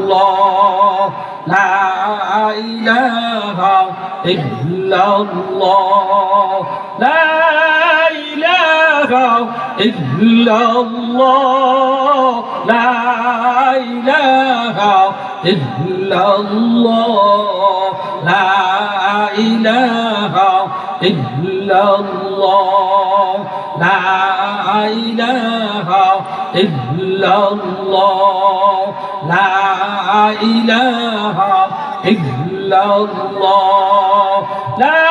illallah, la ilaha illallah, la ilaha illallah, la ilaha illallah, la ilaha illallah, la ilaha illallah, la ilaha illallah, la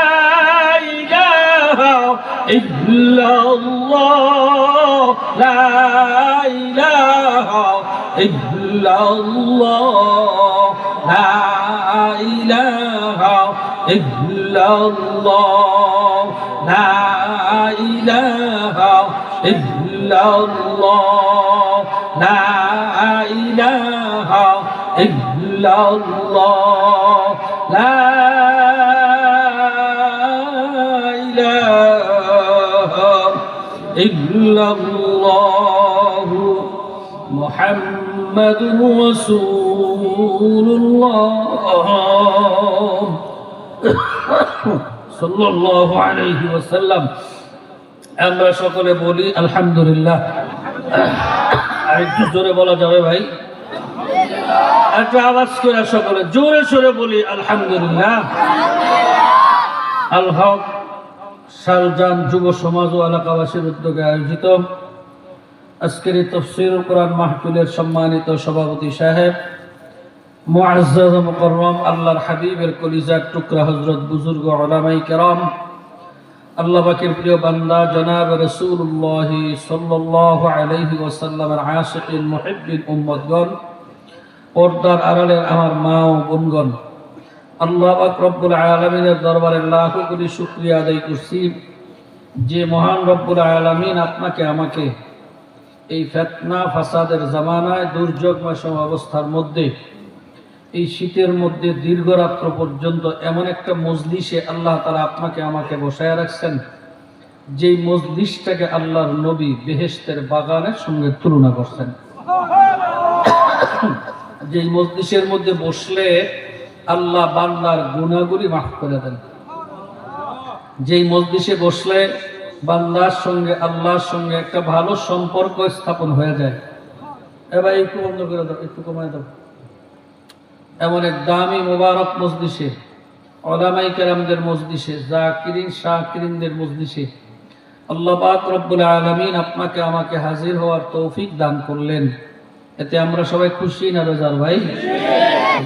ilaha illallah, la ilaha illallah, la ilaha illallah, la ilaha illallah, la ilaha illallah, la ilaha illallah, Muhammadur Rasulullah সাল্লাল্লাহু আলাইহি ওয়াসাল্লাম। আমরা সকলে বলি আলহামদুলিল্লাহ। আর একটু জোরে বলা যাবে ভাই? একটু আওয়াজ করে সকলে জোরে সোরে বলি আলহামদুলিল্লাহ। আল হক শালজান যুব সমাজ ও এলাকাবাসীর উদ্যোগে আয়োজিত আজকের এই তাফসীরুল কোরআন মাহফিলের সম্মানিত সভাপতি সাহেব, মুআজ্জাজ ও মুকাররম আল্লাহর হাবিবের কলিজার টুকরা হযরত বুজুর্গ উলামায়ে কেরাম, আল্লাহ পাকের প্রিয় বান্দা জনাব রাসূলুল্লাহ সাল্লাল্লাহু আলাইহি ওয়াসাল্লামের আশিকিন মুহিব্বিন উম্মতগণ, পর্দার আড়ালের আমার মা ও বোনগণ, আল্লাহ পাক রব্বুল আলামিনের দরবারে লাখো কোটি শুকরিয়া আদায় করছি যে মহান রব্বুল আলামিন আপনাকে আমাকে এই ফিতনা ফাসাদের জামানায় দুর্যোগময় অবস্থার মধ্যে এই শীতের মধ্যে দীর্ঘ রাত্র পর্যন্ত এমন একটা মজলিসে আল্লাহ তাআলা আপনাকে আমাকে বসায় রাখছেন, যেই মজলিসটাকে আল্লাহর নবী বেহেশতের বাগানের সঙ্গে তুলনা করছেন। যেই মজলিসের মধ্যে বসলে আল্লাহ বান্দার গুনাহগুলি মাফ করে দেন, যেই মজলিসে বসলে বান্দার সঙ্গে আল্লাহর সঙ্গে একটা ভালো সম্পর্ক স্থাপন হয়ে যায়। এবার একটু বন্ধ করে দাও, একটু কমায় দাও। এমন এক দামি মুবারক মজলিসে, উলামায়ে কেরামদের মজলিসে, জাকিরিন শাকিরিনদের মজলিসে আল্লাহ পাক রব্বুল আলামিন আপনাকে আমাকে হাজির হওয়ার তৌফিক দান করলেন। এতে আমরা সবাই খুশি না বেজার ভাই?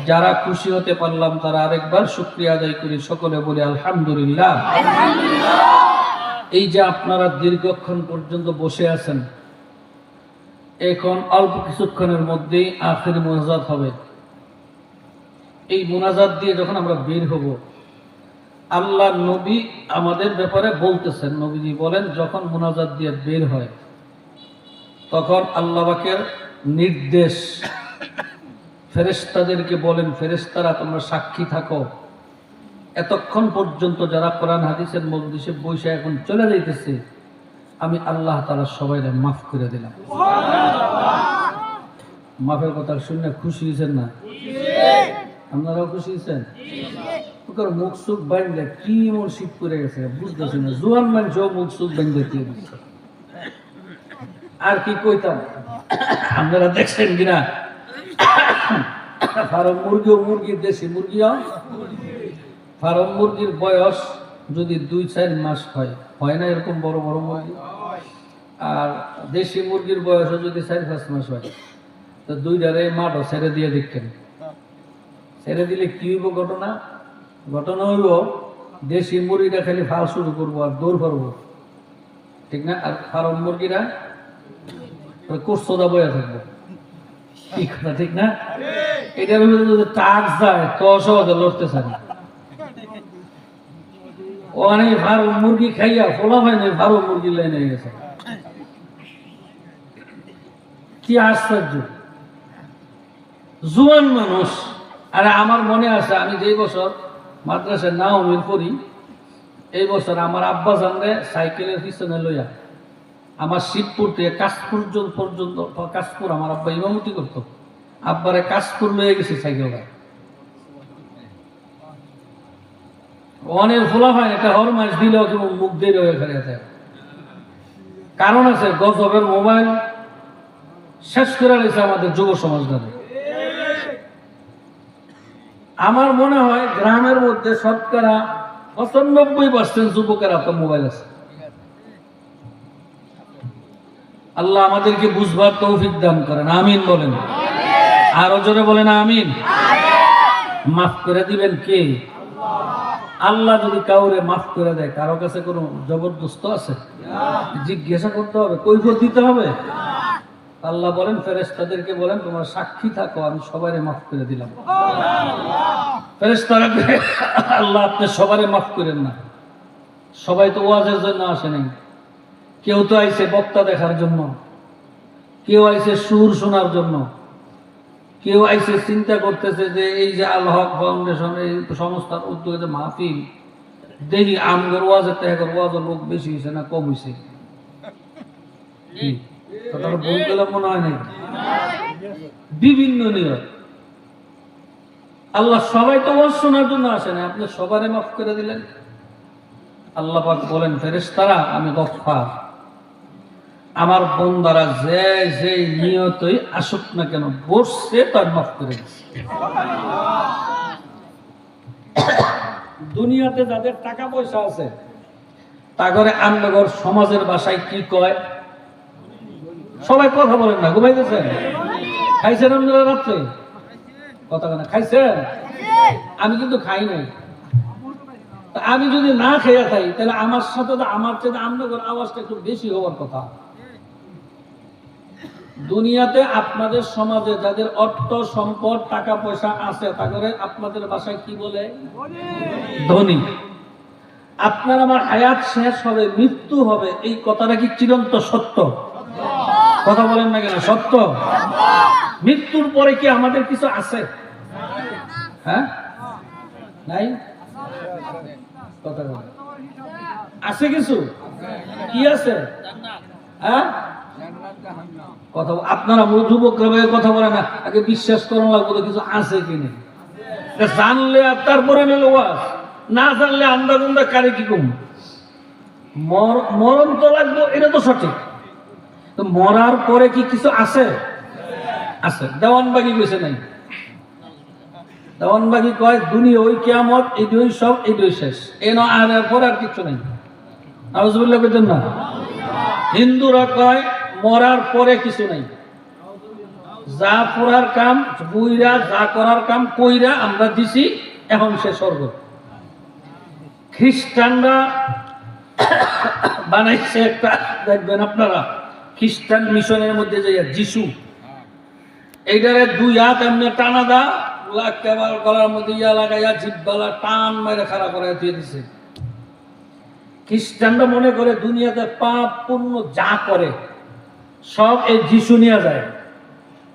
যারা খুশি হতে পারলাম তারা আরেকবার শুকরিয়া আদায় করি, সকলে বলি আলহামদুলিল্লাহ। এই যে আপনারা দীর্ঘক্ষণ পর্যন্ত বসে আছেন, এখন অল্প কিছুক্ষণের মধ্যেই আখির মুনাজাত হবে। এই মুনাজাত দিয়ে যখন আমরা বের হব, আল্লাহ নবী আমাদের ব্যাপারে বলতেছেন, নবীজি বলেন যখন মুনাজাত দিয়ে বের হয় তখন আল্লাহ পাকের নির্দেশ ফেরেশতাদেরকে বলেন, ফেরেশতারা তোমরা সাক্ষী থাকো, এতক্ষণ পর্যন্ত যারা কোরআন হাদিসের মজলিসে বসে এখন চলে যাইতেছে, আমি আল্লাহ তাআলা সবাইকে মাফ করে দিলাম। মাফের কথা শুনে খুশি হয়েছেন না? আপনারাও খুশি হয়েছেন? মুখ সুখ বান্ধে কি মন শীত করে গেছে বুঝতেছি না। জোয়ান মানুষ মুখ সুখ বান্ধে কি বুঝছে। আর কি কইতাম, আপনারা দেখছেন কিনা ফার্ম মুরগি দেশি মুরগি ফার্ম মুরগির বয়স যদি 2-4 মাস হয় না এরকম বড় বড় মুরগি, আর দেশি মুরগির বয়সও যদি 4-5 মাস হয়, তো দুইটারে মাঠও ছেড়ে দিয়ে দেখতেন। ছেড়ে দিলে কি হইব ঘটনা হইব, দেশি মুরগিটা খালি ফাল শুরু করবো আর দৌড় করবো, ঠিক না? আর ফার্ম মুরগিরা কোর্সোদা বয়ে থাকবো, ঠিক না? ঠিক না? এটার ভিতরে যদি টাক যায় তো সহজে লড়তে চায়। অনেক ফার্ম মুরগি খাইয়া ফোলা হয় না, ফার্ম মুরগি লাইনে গেছে। কি আশ্চর্য জোয়ান মানুষ। আর আমার মনে আছে আমি যেই বছর মাদ্রাসায় নাওমীর পড়ি, এই বছর আমার আব্বা জানলে সাইকেলের পিছনে লইয়া আমার শিবপুর থেকে কাশপুর পর্যন্ত, কাশপুর আমার আব্বা ইমামতি করতো, আব্বারে কাশপুর লয়ে গেছি সাইকেল অনেক ফোলা হয় এটা হর মাস দিলেও কেমন মুখ দিয়ে রয়ে ফেলে কারণ আছে গজবের মোবাইল শেষ করে রয়েছে আমাদের যুব সমাজটাকে। আমার মনে হয় গ্রামের মধ্যে শতকরা ৯৫% যুবকের হাতে মোবাইল আছে। আল্লাহ আমাদেরকে বুঝবার তৌফিক দান করেন, আমিন বলেন। আরো জোরে বলেন আমিন। মাফ করে দিবেন কে? আল্লাহ যদি কাউরে মাফ করে দেয়, কারো কাছে কোনো জবরদস্ত আছে? জিজ্ঞাসা করতে হবে, কৈফিয়ত দিতে হবে? আল্লাহ বলেন ফেরেশতাদেরকে বলেন তোমরা সাক্ষী থাকো, আমি সবারে মাফ করে দিলাম। ফেরেশতারা আল্লাহ আপনি সবারে মাফ করেন না। সবাই তো ওয়াজের জন্য আসে নাই, কেউ তো আইছে বক্তা দেখার জন্য, কেউ আইছে সুর শোনার জন্য, কেউ আইছে চিন্তা করতেছে যে এই যে আল হক ফাউন্ডেশন এই সংস্থার উদ্যোগে যে মাহফিল, দেখি আমগর ওয়াজের থেকে ওয়াজের লোক বেশি হয়েছে না কম হয়েছে। কথাটা ভুল গেলে মনে হয় নাই। বিভিন্ন নিয়ম। আল্লাহ সবাই তো ওয়াজ শোনার জন্য আসে না, আপনি সবারে মাফ করে দিলেন। আল্লাহ পাক বলেন ফেরেশতারা আমি গফফার, আমার বন্দারা যে যে নিয়তই আসুক না কেন বসছে তার মাফ করে দিচ্ছে। দুনিয়াতে যাদের টাকা পয়সা আছে তাগরে আমনগর সমাজের ভাষায় কি কয়? সবাই কথা বলেন না, ঘুমাইতেছেন? খাইছেন আপনারা রাত্রে? কথা না খাইছেন? আমি কিন্তু খাই নাই। আমি যদি না খেয়ে থাকি তাহলে আমার সাথে আমার চেয়ে আমনগর আওয়াজটা একটু বেশি হওয়ার কথা। দুনিয়াতে আপনাদের সমাজে যাদের অর্থ সম্পদ টাকা পয়সা আছে তাদের আপনাদের ভাষায় কি বলে? ধনী। আপনার আমার হায়াত শেষ হবে, মৃত্যু হবে, এই কথাটা কি চিরন্ত সত্য? কথা বলেন না কেন? সত্য। মৃত্যুর পরে কি আমাদের কিছু আছে? হ্যাঁ নাই? কথা বলেন। আছে কিছু? কি আছে? হ্যাঁ কথা আপনারা যুবকরা কথা বলে না, আগে বিশ্বাস করানো লাগবে কিছু আছে কিনা। জানলে আর তারপরে নিল ওয়াজ, না জানলে আন্দা গুন্দা কারে কি কম। মরণ তো লাগবে, এটা তো সঠিক। তো মরার পরে কি কিছু আছে? আছে। দেওয়ানবাগি কইছে নাই? দেওয়ানবাগি কয় দুনিয়া ওই কিয়ামত, এই দুই সব, এই দুই শেষ, এ না আর পরে আর কিছু নাই। আউযুবিল্লাহ কইতেন না? হিন্দুরা কয় মরার পরে কিছু নাই, যা পড়ার কাম বুইরা, যা করার কাম কইরা আমরা দিছি, এখন সে স্বর্গ। খ্রিস্টানরা বানাইছে একটা, দেখবেন আপনারা খ্রিস্টান মিশনের মধ্যে যাইয়া যিশু এইটারে দুই হাত এমনি টানা দা, গলার মধ্যে ইয়া লাগাইয়া জিব্বালা টান মেরে খাড়া করাই দিয়ে দিছে। খ্রিস্টানরা মনে করে দুনিয়াতে পাপ পুণ্য যা করে সব এই যিশু নিয়ে যায়,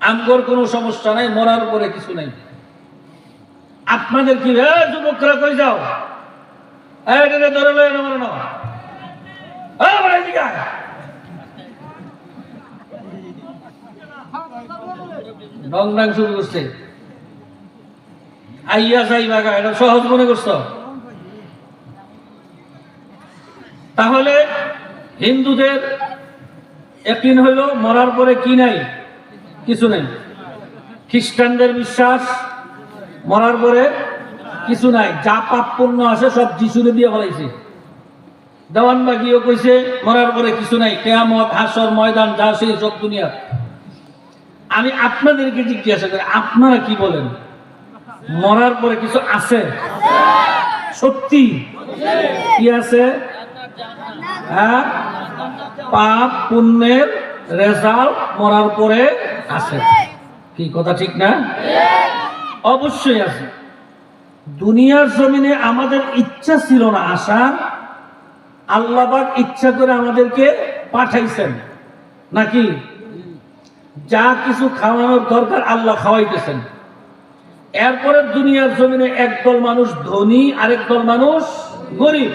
আমগর কোনো সমস্যা নাই, মরার পরে কিছু নাই। আপনাদের কি যুবকরা কই যাও? ধরে লয় না, মরে না ডং ডাং শুরু করছে। আইয়া যাই বাগা, এটা সহজ মনে করছো? তাহলে হিন্দুদের একদিন হইল মরার পরে কি নাই? কিছু নাই। খ্রিস্টানদের বিশ্বাস মরার পরে কিছু নাই, যা পাপ পুণ্য আছে সব যিশুরে দিয়ে ফেলাইছে। দেওয়ানবাগিও কইছে মরার পরে কিছু নাই, কিয়ামত হাসর ময়দান যা সেই সব দুনিয়া। আমি আপনাদেরকে জিজ্ঞাসা করি আপনারা কি বলেন? মরার পরে কিছু আছে? সত্যি কি আছে? হ্যাঁ, পাপ পুণ্যের রেজাল্ট মরার পরে আছে। কি কথা ঠিক না? অবশ্যই আছে। দুনিয়ার জমিনে আমাদের ইচ্ছা ছিল না আসার, আল্লাহ পাক ইচ্ছা করে আমাদেরকে পাঠাইছেন নাকি? যা কিছু খাওয়ানোর দরকার আল্লাহ খাওয়াইতেছেন। এরপরে দুনিয়ার জমিনে একদল মানুষ ধনী, আরেক দল মানুষ গরিব।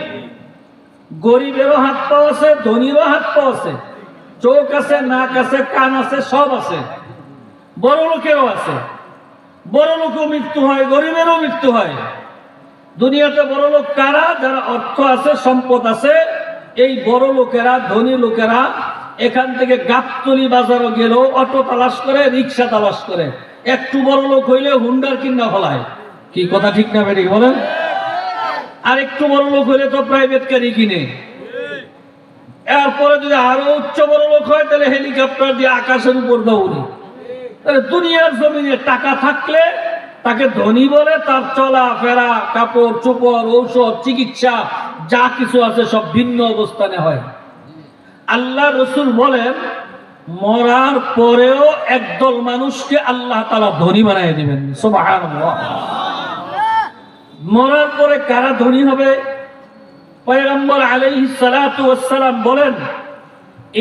গরিবেরও হাত পা আছে, ধনীরও হাত পা আছে, চোখ আছে, নাক আছে, কান আছে, সব আছে। বড় লোকেরও আছে, বড় লোকেও মৃত্যু হয়, গরিবেরও মৃত্যু হয়। দুনিয়াতে বড় লোক কারা? যারা অর্থ আছে, সম্পদ আছে। এই বড় লোকেরা, ধনী লোকেরা এখান থেকে গাবতলি বাজারও গেলেও অটো তালাশ করে, রিক্সা তালাশ করে। একটু বড় লোক হইলে হুন্ডার কিনা ফলায়। কি কথা ঠিক না বেরিয়ে বলেন? আর একটু বড় লোক হইলে তো প্রাইভেট গাড়ি কিনে। এরপরে যদি আরো উচ্চ বড় লোক হয় তাহলে হেলিকপ্টার দিয়ে আকাশের উপর দৌড়ে। তাহলে দুনিয়ার জমিনে টাকা থাকলে তাকে ধনী বলে, তার চলা ফেরা, কাপড় চোপড়, ঔষধ, চিকিৎসা যা কিছু আছে সব ভিন্ন অবস্থানে হয়। আল্লাহ রসুল বলেন, মরার পরেও একদল মানুষকে আল্লাহ তাআলা ধনী বানিয়ে দিবেন। সুবহানাল্লাহ। মরার পরে কারা ধনী হবে? পয়গম্বর আলাইহিস সালাতু ওয়াস সালাম বলেন,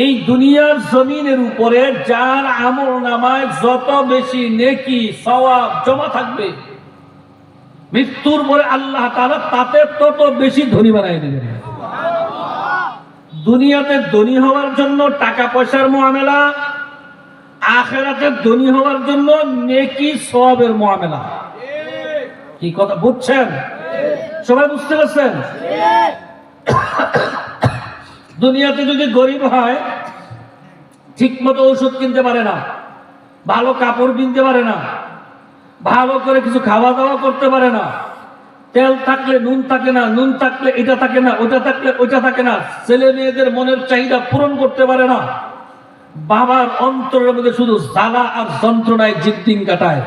এই দুনিয়ার জমিনের উপরে যার আমলনামায় যত বেশি নেকি সওয়াব জমা থাকবে, মৃত্যুর পরে আল্লাহ তাআলা তাতে তত বেশি ধনী বানিয়ে দিবেন। দুনিয়াতে ধনী হওয়ার জন্য টাকা পয়সার মুআমেলা, আখিরাতে ধনী হওয়ার জন্য নেকি সওয়াবের মুআমেলা। কি কথা বুঝছেন? সবাই বুঝতে পারছেন? দুনিয়াতে যদি গরিব হয়, ঠিক মতো ঔষধ কিনতে পারে না, ভালো কাপড় কিনতে পারে না, ভালো করে কিছু খাওয়া দাওয়া করতে পারে না, তেল থাকলে নুন থাকে না, নুন থাকলে এটা থাকে না, ওটা থাকলে ওইটা থাকে না, ছেলে মেয়েদের মনের চাহিদা পূরণ করতে পারে না, বাবার অন্তরের মধ্যে শুধু জ্বালা আর যন্ত্রণায় জিদ্দিন কাটায়।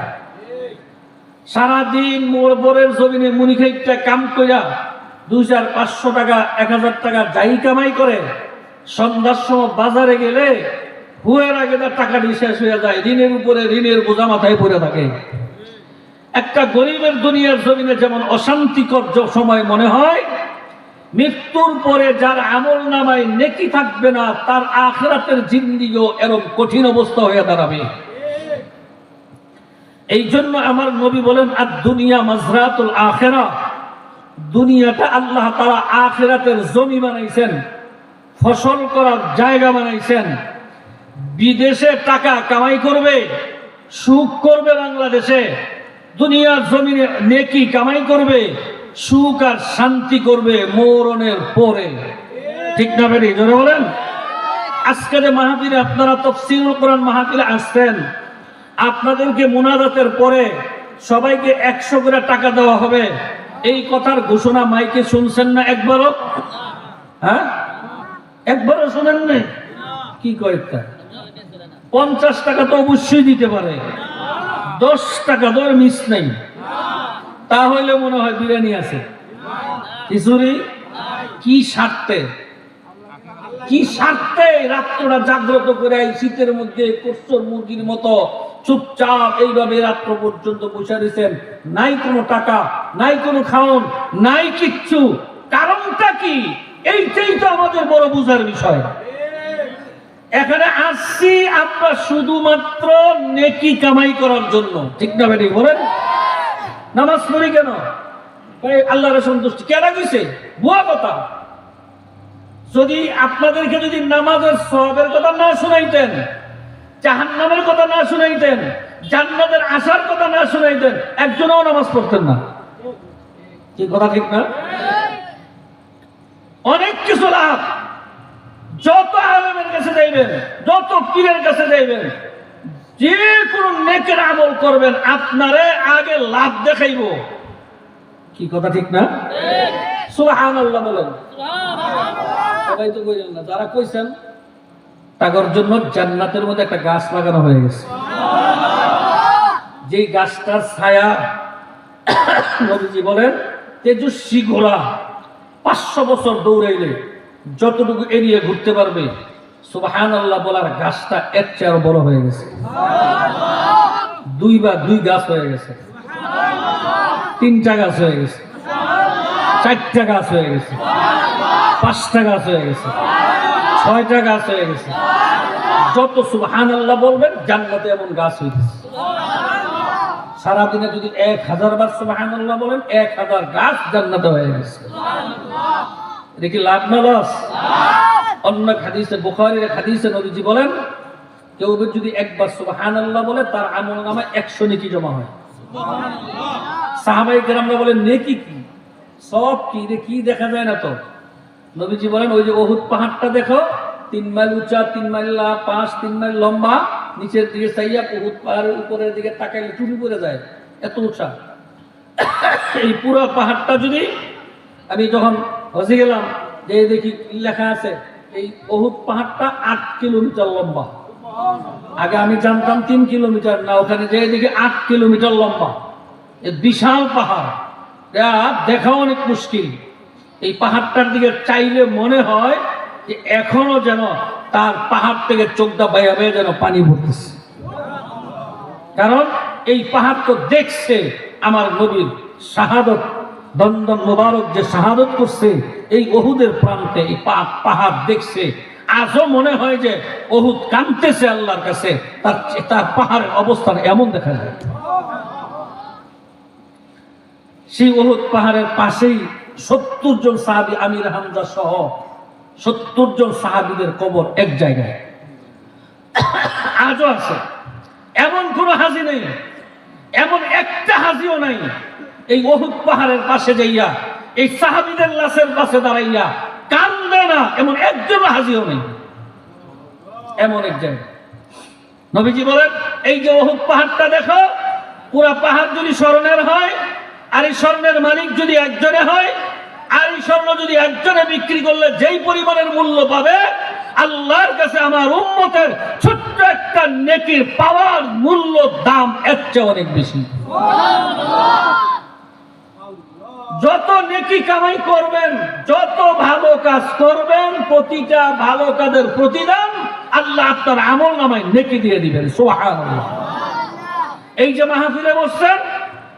সারাদিন মোড়ের জমিনে মুনি খাইটা কাম কইরা 2500 টাকা 1000 টাকা যাই কামাই করে, সন্ধ্যার সময় বাজারে গেলে হুয়ের আগে তার টাকাটি শেষ হয়ে যায়, ঋণের উপরে ঋণের বোঝা মাথায় পড়ে থাকে। একটা গরিবের দুনিয়ার জমিনে যেমন অশান্তিকর সময় মনে হয়, মৃত্যুর পরে যার আমল নামায় নেকি থাকবে না, তার আখিরাতের জিন্দেগিও এরকম কঠিন অবস্থা হয়ে দাঁড়াবে। এই জন্য আমার নবী বলেন, আর দুনিয়া মাজরাতুল আখিরাহ, দুনিয়াটা আল্লাহ তাআলা আখিরাতের জমি বানাইছেন, ফসল করার জায়গা বানাইছেন। বিদেশে টাকা কামাই করবে, সুখ করবে, বাংলাদেশে দুনিয়ার জমিনে নেকি কামাই করবে, সুখ আর শান্তি করবে মরণের পরে। ঠিক না বেরি? জোরে বলেন। আজকে যে মাহফিলে আপনারা তাফসীরুল কোরআন মাহফিলে আসছেন, আপনাদেরকে মুনাজাতের পরে সবাইকে 100 করে টাকা দেওয়া হবে, এই কথার ঘোষণা মাইকে শুনছেন না একবারও? হ্যাঁ, একবারও শুনেন না? কি কয়েকটা 50 টাকা তো অবশ্যই দিতে পারে, 10 টাকা তো মিস নেই। তাহলে মনে হয় বিরিয়ানি আছে, খিচুড়ি। কি স্বার্থে, কি স্বার্থে রাত্রটা জাগ্রত করে এই শীতের মধ্যে কচ্ছর মুরগির মতো চুপচাপ এইভাবে রাত্র পর্যন্ত বসে রয়েছেন? নাই কোনো টাকা, নাই কোনো খাওন, নাই কিচ্ছু। কারণটা কি? এইটাই তো আমাদের বড় বুঝার বিষয়। এখানে আসছি আমরা শুধুমাত্র নেকি কামাই করার জন্য। ঠিক না বেটি বলেন? নামাজ পড়ি কেন? আল্লাহর সন্তুষ্টি কেন কইছে? বুয়া কথা। যদি আপনাদেরকে যদি নামাজের সওয়াবের কথা না শুনাইতেন, জাহান্নামের কথা না শুনাইতেন, জান্নাতের আশার কথা না শুনাইতেন, একজনও নামাজ পড়তেন না। কি কথা ঠিক না? অনেক কিছু লাভ। যত আলেমের কাছে যাইবেন, যত পীরের কাছে যাইবেন, যে কোনো নেকের আমল করবেন, আপনারে আগে লাভ দেখাইব। কি কথা ঠিক না? সুবহানাল্লাহ বলেন। সবাই তো কইলেন না, যারা কইছেন তাদের জন্য জান্নাতের মধ্যে একটা গাছ লাগানো হয়ে গেছে। যে গাছটার ছায়া নবীজি বলেন তেজস্বী ঘোড়া 500 বছর দৌড়াইলে যতটুকু এরিয়া ঘুরতে পারবে, সুবহানাল্লাহ বলার গাছটা এর চেয়ে আরো বড় হয়ে গেছে। 2 গাছ হয়ে গেছে, 3টা গাছ হয়ে গেছে, 4টা গাছ হয়ে গেছে, 5টা গাছ হয়ে গেছে, 6টা গাছ হয়ে গেছে। যত সুবহানাল্লাহ বলবেন জান্নাতে এমন গাছ হইতেছে। সারাদিনে যদি 1000 বার সুবহানাল্লাহ বলেন, 1000 গাছ জান্নাতে হয়ে গেছে। এটা কি লাভ না লস? অন্য হাদিসে, বুখারীর হাদিসে নবীজি বলেন, কেউ যদি একবার সুবহানাল্লাহ বলে তার আমলনামায় 100 নেকি জমা হয়। সাহাবায়ে কেরামরা বলেন নেকি কি, সব কি রে, কি দেখা যায় না তো? নবীজি বলেন ওই যে উহুদ পাহাড়টা দেখো, 3 মাইল উঁচা, 3 মাইল 3 মাইল লম্বা, নিচের দিকে চাইয়া উহুদ পাহাড়ের উপরের দিকে তাকাইলে চুরি পড়ে যায়, এত উঁচা। এই পুরো পাহাড়টা যদি আমি যখন হজে গেলাম, যে দেখি লেখা আছে এই উহুদ পাহাড়টা 8 কিলোমিটার লম্বা। আগে আমি জানতাম 3 কিলোমিটার, না ওখানে যে দেখি 8 কিলোমিটার লম্বা। বিশাল পাহাড়, দেখা অনেক মুশকিল। এই পাহাড়টার দিকে চাইলে মনে হয় যে এখনো যেন তার পাহাড় থেকে চোখটা বাইয়া বাইয়া যেন পানি পড়তেছে, কারণ এই পাহাড় তো দেখছে আমার নবীর শাহাদত, দন্দন মোবারক যে শাহাদত করছে এই উহুদের প্রান্তে, এই পাহাড় দেখছে। আজও মনে হয় যে উহুদ কাঁদতেছে আল্লাহর কাছে, তার পাহাড়ের অবস্থান এমন দেখা যায়। সেই উহুদ পাহাড়ের পাশেই 70 জন সাহাবী, আমির হামজা সহ 70 জন সাহাবীদের কবর এক জায়গায় আজও আছে। এমন কোন হাজি নেই, এমন একটা হাজিও নাই এই উহুদ পাহাড়ের পাশে যাইয়া এই সাহাবীদের লাশের পাশে দাঁড়াইয়া কান্দে না, এমন একজন হাজিও নেই। এমন এক জায়গা নবীজি বলেন এই যে উহুদ পাহাড়টা দেখো, পুরা পাহাড় যদি স্বর্ণের হয়, আর এই স্বর্ণের মালিক যদি একজনে হয়, আর এই স্বর্ণ যদি একজনে বিক্রি করলে যেই পরিমাণের মূল্য পাবে, আল্লাহর কাছে আমার উম্মতের ছোট্ট একটা নেকির পাওয়ার মূল্য দাম এর চেয়ে অনেক বেশি। যত নেকি কামাই করবেন, যত ভালো কাজ করবেন, প্রতিটা ভালো কাজের প্রতিদান আল্লাহ আপনার আমলনামায় নেকি দিয়ে দিবেন। সুবহানাল্লাহ। এই যে মাহফিলে বসছেন,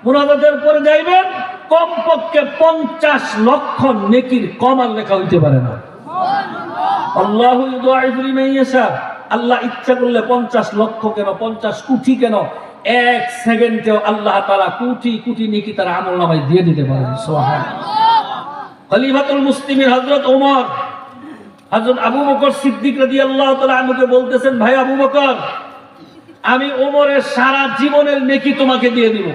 মুনাজাতের পরে যাইবেন, কমপক্ষে 50 লক্ষ নেকির কম আর লেখা হইতে পারে না। আল্লাহু ইউদাইফু লিমান ইয়াশা, আল্লাহ ইচ্ছা করলে 50 লক্ষ কেন, 50 কোটি কেন, এক সেকেন্ডেও আল্লাহ তাআলা কোটি কোটি নেকি তার আমলনামায় দিয়ে দিতে পারেন। সুবহানাল্লাহ। খলিফাতুল মুসলিমিন হযরত ওমর, হযরত আবু বকর সিদ্দিক রাদিয়াল্লাহু তাআলা আনহুকে বলতেছেন, ভাই আবু বকর, আমি ওমরের সারা জীবনের নেকি তোমাকে দিয়ে দিব,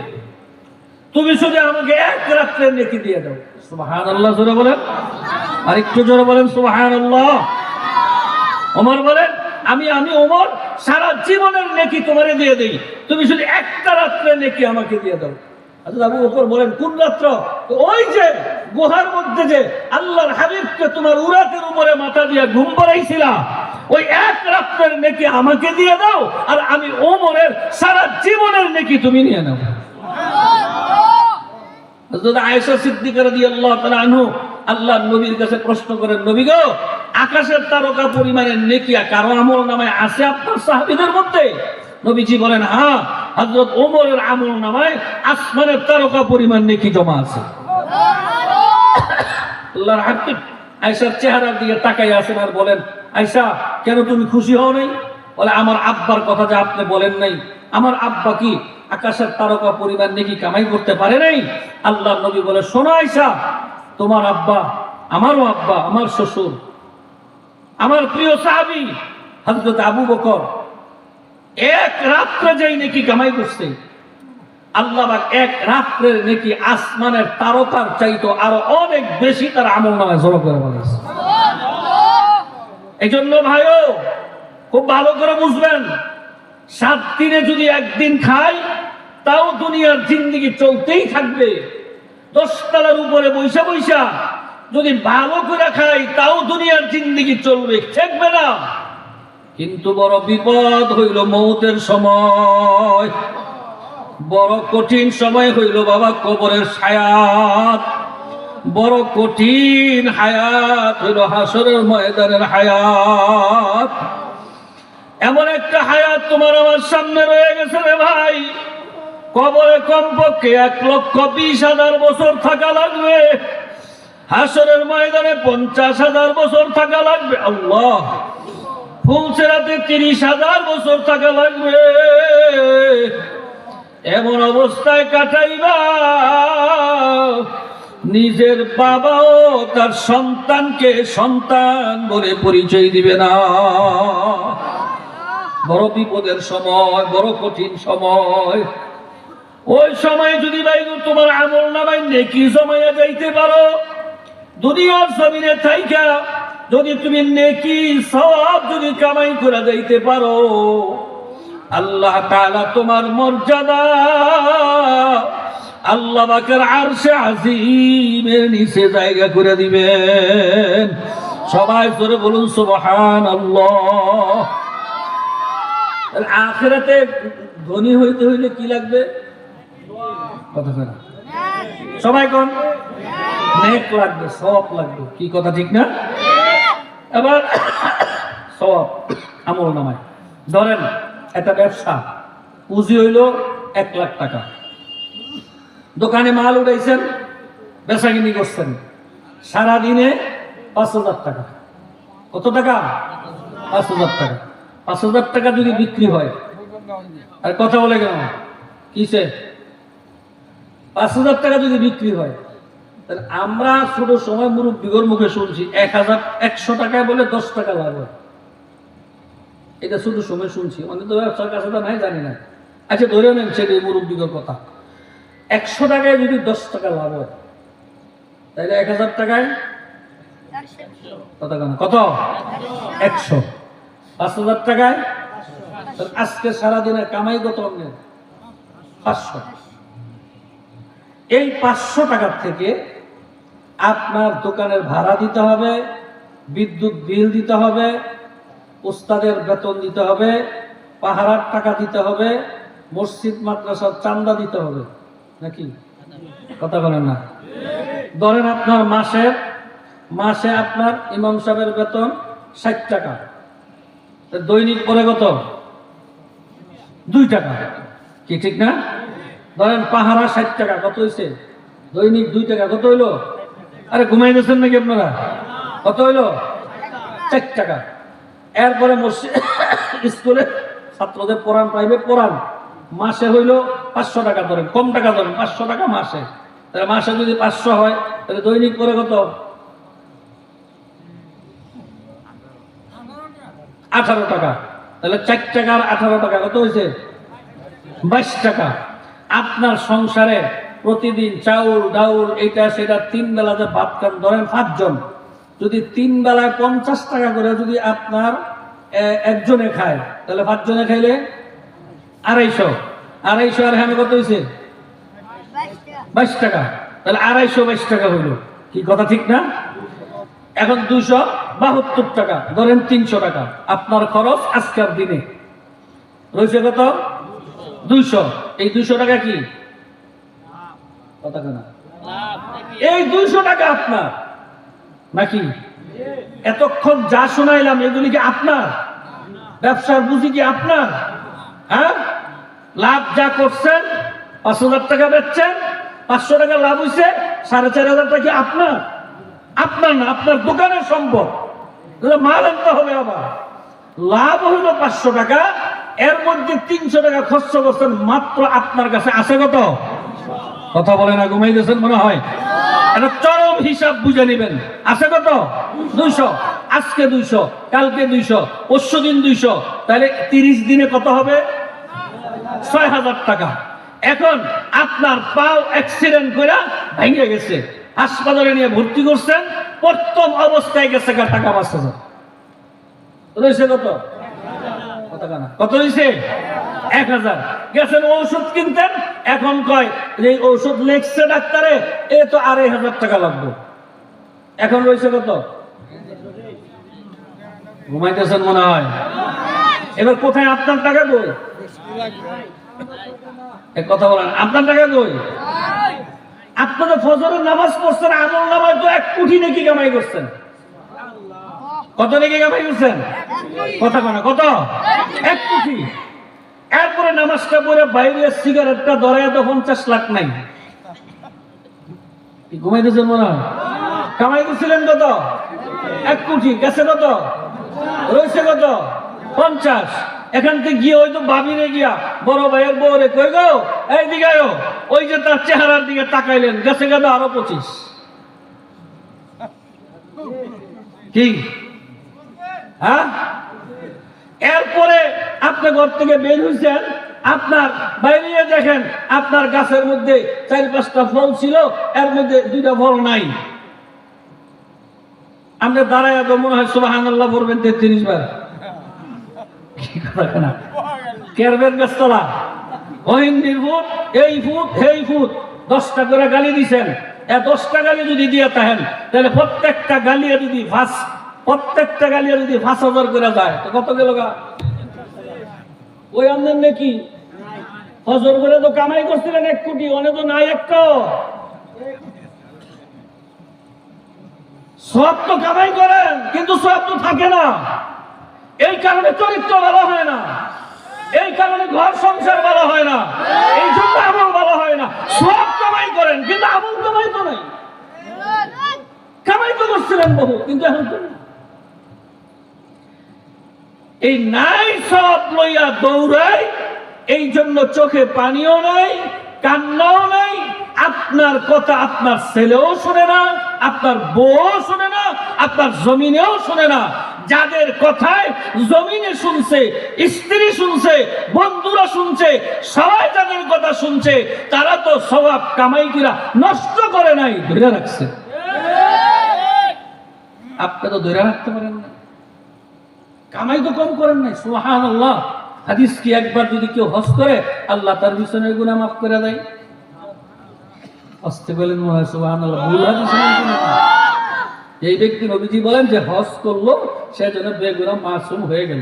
তুমি শুধু আমাকে এক রাত্রের নেকি দিয়ে দাও। সুবহানাল্লাহ। জোরে বলেন, আর একটু জোরে বলেন সুবহানাল্লাহ। ওমর বলেন আমি ওমর সারা জীবনের নেকি তোমারে দিয়ে দেই, তুমি শুধু একটা রাত্রের নেকি আমাকে দিয়ে দাও। আবু বকর বলেন কোন রাত্র? ওই যে গুহার মধ্যে যে আল্লাহর হাবিবকে তোমার উরাতের উপরে মাথা দিয়ে ঘুম পাড়াইছিলা, ওই এক রাত্রের নেকি আমাকে দিয়ে দাও, আর আমি ওমরের সারা জীবনের নেকি তুমি নিয়ে নাও। হযরত আয়েশা সিদ্দিকা রাদিয়াল্লাহু তাআলা আনহু আল্লাহর নবীর কাছে প্রশ্ন করেন, নবী গো, আকাশের তারকা পরিমাণের নেকি কারো আমলনামায় আছে আপনার সাহাবীদের মধ্যে? নবীজি বলেন, হ্যাঁ, হযরত ওমরের আমলনামায় আসমানের তারকা পরিমাণ নেকি জমা আছে। আল্লাহর হাবিব আয়েশার চেহারার দিকে তাকায় আছেন আর বলেন, আয়েশা, কেন তুমি খুশি হও নাই? বলে, আমার আব্বার কথা যে আপনি বলেন নাই, আমার আব্বা কি আকাশের তারকা পরিমাণ নেকি কামাই করতে পারে নাই? আল্লাহর নবী বলে, শোনো আয়েশা, তোমার আব্বা, আমারও আব্বা, আমার শ্বশুর, আমার প্রিয় সাহাবী হযরত আবু বকর এক রাত্রে যেই নেকি কামাই করছে, আল্লাহ পাক এক রাত্রের নেকি আসমানের তারকার চাইতো আরো অনেক বেশি তার আমলনামায় জমা করে বলেছে। এই জন্য ভাইও খুব ভালো করে বুঝবেন, 7 দিনে যদি একদিন খাই তাও দুনিয়ার জিন্দেগি চলতেই থাকবে। 10 তলার উপরে বৈশা বৈশা যদি ভালো করে খাই তাও দুনিয়ার জিন্দেগি চলবে, ঠেকবে না। কিন্তু বড় বিপদ হইল মৌতের সময়, বড় কঠিন সময় হইল বাবা কবরের হায়াত, বড় কঠিন হায়াত হইল হাসরের ময়দানের হায়াত। এমন একটা হায়াত তোমার আমার সামনে রয়ে গেছে রে ভাই, কবরে কমপক্ষে 1,20,000 বছর থাকা লাগবে, হাসরের ময়দানে 50,000 বছর থাকা লাগবে, আল্লাহ, ফুলসেরাতে 30,000 বছর থাকা লাগবে। এমন অবস্থায় কাটাইবা নিজের বাবাও তার সন্তানকে সন্তান বলে পরিচয় দিবে না। বড় বিপদের সময়, বড় কঠিন সময়। ওই সময় যদি ভাই তোমার আমল নামায় নেকি জমাইয়া যাইতে পারো, দুনিয়ার জমিনে থাইকা যদি তুমি নেকি সওয়াব যদি কামাই করে যাইতে পারো, আল্লাহ তাআলা তোমার মর্যাদা আল্লাহ পাকের আরশে আজিমের নিচে জায়গা করে দিবেন। সবাই জোরে বলুন সুবহানাল্লাহ। আখিরাতে ধনী হইতে হইলে কি লাগবে? কথা না সবাই কোন নেক লাগবে, সওয়াব লাগবে। কি কথা ঠিক না? এবার সওয়াব আমল নামায় ধরেন একটা ব্যবসা, পুঁজি হইল 1 লাখ টাকা, দোকানে মাল উঠাইছেন, বেচাকিনি করছেন, সারাদিনে 5,000 টাকা। কত টাকা? 5,000 টাকা। 5,000 টাকা যদি বিক্রি হয়, আর কথা বলে কেন কিসে? 5,000 টাকা যদি বিক্রি হয়, তাহলে আমরা ছোট সময় মুরব্বিগর মুখে শুনছি 1,100 টাকায় বলে 10 টাকা লাভ হয়। এটা ছোট সময় শুনছি, অনেক তো ব্যবসার কাছে তো নাই, জানি না। আচ্ছা ধরে নেন সেটা মুরব্বিগর কথা, 100 টাকায় যদি 10 টাকা লাভ হয়, তাহলে 1,000 টাকায় কত? 100। 5,000 টাকায় আজকে সারাদিনের কামাই কত? 500। এই 500 টাকার থেকে আপনার দোকানের ভাড়া দিতে হবে, বিদ্যুৎ বিল দিতে হবে, উস্তাদের বেতন দিতে হবে, পাহারার টাকা দিতে হবে, মসজিদ মাদ্রাসার চান্দা দিতে হবে, নাকি? কথা বলেন না। ধরেন আপনার মাসে আপনার ইমাম সাহেবের বেতন 60 টাকা, দৈনিক পরে কত? 2 টাকা। কি ঠিক না? ধরেন পাহারা 60 টাকা, কত হয়েছে? দৈনিক 2 টাকা, কত হইলো? আরে ঘুমাই গেছেন নাকি আপনারা? কত হইলো? 4 টাকা। এরপরে স্কুলে ছাত্রদের পড়ান, প্রাইভেট পড়ান, মাসে হইলো 500 টাকা। ধরেন কম টাকা, ধরেন 500 টাকা মাসে। তাহলে মাসে যদি 500 হয়, তাহলে দৈনিক পরে কত? 18 টাকা। তাহলে 4 টাকার 18 টাকা, কত হয়েছে? 22 টাকা। আপনার সংসারে প্রতিদিন চাউল ডাউল এটা সেটা 3 বেলা যে ভাত খান, ধরেন 5 জন, যদি 3 বেলায় 50 টাকা করে যদি আপনার একজনে খায়, তাহলে 5 জনে খাইলে 250। 250 আর এখানে কত হয়েছে? 22 টাকা। তাহলে 222 টাকা হইল। কি কথা ঠিক না? এখন 272 টাকা, ধরেন 300 টাকা আপনার খরচ আজকের দিনে রয়েছে কত? 200। এই 200 টাকা কি কথা না? এই 200 টাকা আপনার নাকি? এতক্ষণ যা শোনাইলাম এগুলি কি আপনার? ব্যবসার বুঝি কি আপনার? হ্যাঁ, লাভ যা করছেন, 5,000 টাকা বেচছেন, 500 টাকা লাভ হয়েছে, 4,500 টাকা কি আপনার? আপনার না, আপনার দোকানের সম্পদ। মাল আনতে হবে, আবার লাভ হইল 500 টাকা, এর মধ্যে 300 টাকা খরচ করছেন মাত্র আপনার কাছে আছে কত? কথা বলে না, ঘুমাই গেছেন মনে হয়। এটা চরম হিসাব বুঝে নেবেন। আছে কত? 200। আজকে 200, কালকে 200, পরশু দিন 200, তাহলে 30 দিনে কত হবে? 6,000 টাকা। এখন আপনার পাও অ্যাক্সিডেন্ট করে ভেঙে গেছে, হাসপাতালে নিয়ে ভর্তি করছেন, প্রথম অবস্থায় গেছে টাকা 5,000। রয়েছে কত? কত হয়েছে? 1,000। গেছেন ঔষধ কিনতেন, এখন কয় যে ঔষধ লেখছে ডাক্তারে, এ তো 2,500 টাকা লাগবে। এখন রয়েছে কত? ঘুমাইতেছেন মনে হয়। এবার কোথায় আপনার টাকা? কই কথা বলেন, আপনার টাকা কই? আপনারা ফজরের নামাজ পড়ছেন, আমল নামায় তো 1 কোটি নাকি কামাই করছেন। কত নাকি কামাই করছেন? কথা কয় না, কত? 1 কোটি। এরপরে নামাজটা পড়ে বাইরে সিগারেটটা ধরায় তো 50 লাখ নাই। ঘুমাইতেছেন মনে হয়। কামাই করছিলেন কত? 1 কোটি। গেছে কত? রয়েছে কত? 50। এখান থেকে গিয়ে হয়তো বাবিরে গিয়া বড় ভাইয়ের বউরে কই গো, এই দিকে আয়ো, ওই যে তার চেহারার দিকে তাকাইলেন, গেছে গেল আরো 25। কি হ্যাঁ? এরপরে আপনি ঘর থেকে বের হয়েছেন, আপনার বাইরে দেখেন আপনার গাছের মধ্যে 4-5টা ফল ছিল, এর মধ্যে 2টা ফল নাই। আপনি দাঁড়ায় তো মনে হয় সুবহানাল্লাহ পড়বেন 33 বার। কি কথা না কেরবেন ব্যস্তরা অহিন্দির ফুট এই ফুট এই ফুট 10টা করে গালি দিছেন। 10টা গালি যদি দিয়ে থাকেন তাহলে প্রত্যেকটা গালিয়ে যদি 5,000 করে যায় তো কত গেল গা? ওই আমদের নাকি হজর করে তো কামাই করছিলেন 1 কোটি, অনেক তো নাই একটা সব তো কামাই করেন কিন্তু সব তো থাকে না। এই কারণে চরিত্র ভালো হয় না, এই কারণে ঘর সংসার ভালো হয় না, এই জন্য আমল ভালো হয় না। সব কামাই করেন কিন্তু আমল কামাই তো নাই। কামাই তো করছিলেন বহু কিন্তু এখন তো এই নাই, সব লইয়া দৌড়াই। এই জন্য চোখে পানিও নাই, কান্নাও নাই। আপনার কথা আপনার ছেলেও শুনে না, আপনার বউও শুনে না, আপনার জমিনেও শুনে না। যাদের কথায় জমিনে শুনছে, স্ত্রী শুনছে, বন্ধুরা শুনছে, সবাই যাদের কথা শুনছে, তারা তো সওয়াব কামাই কিরা নষ্ট করে নাই, ধরে রাখছে। আপনি তো ধরে রাখতে পারেন না, কামাই তো কম করেন নাই। সুবহানাল্লাহ। হাদিস কি একবার যদি কেউ হজ করে আল্লাহ তার পিছনের গুনাহ মাফ করে দেয়? আসতে বলেন সুবহানাল্লাহ। ভুল হাদিস না। এই ব্যক্তি নবীজি বলেন যে হজ করলো সেজন্য বেগুনাহ মাসুম হয়ে গেল।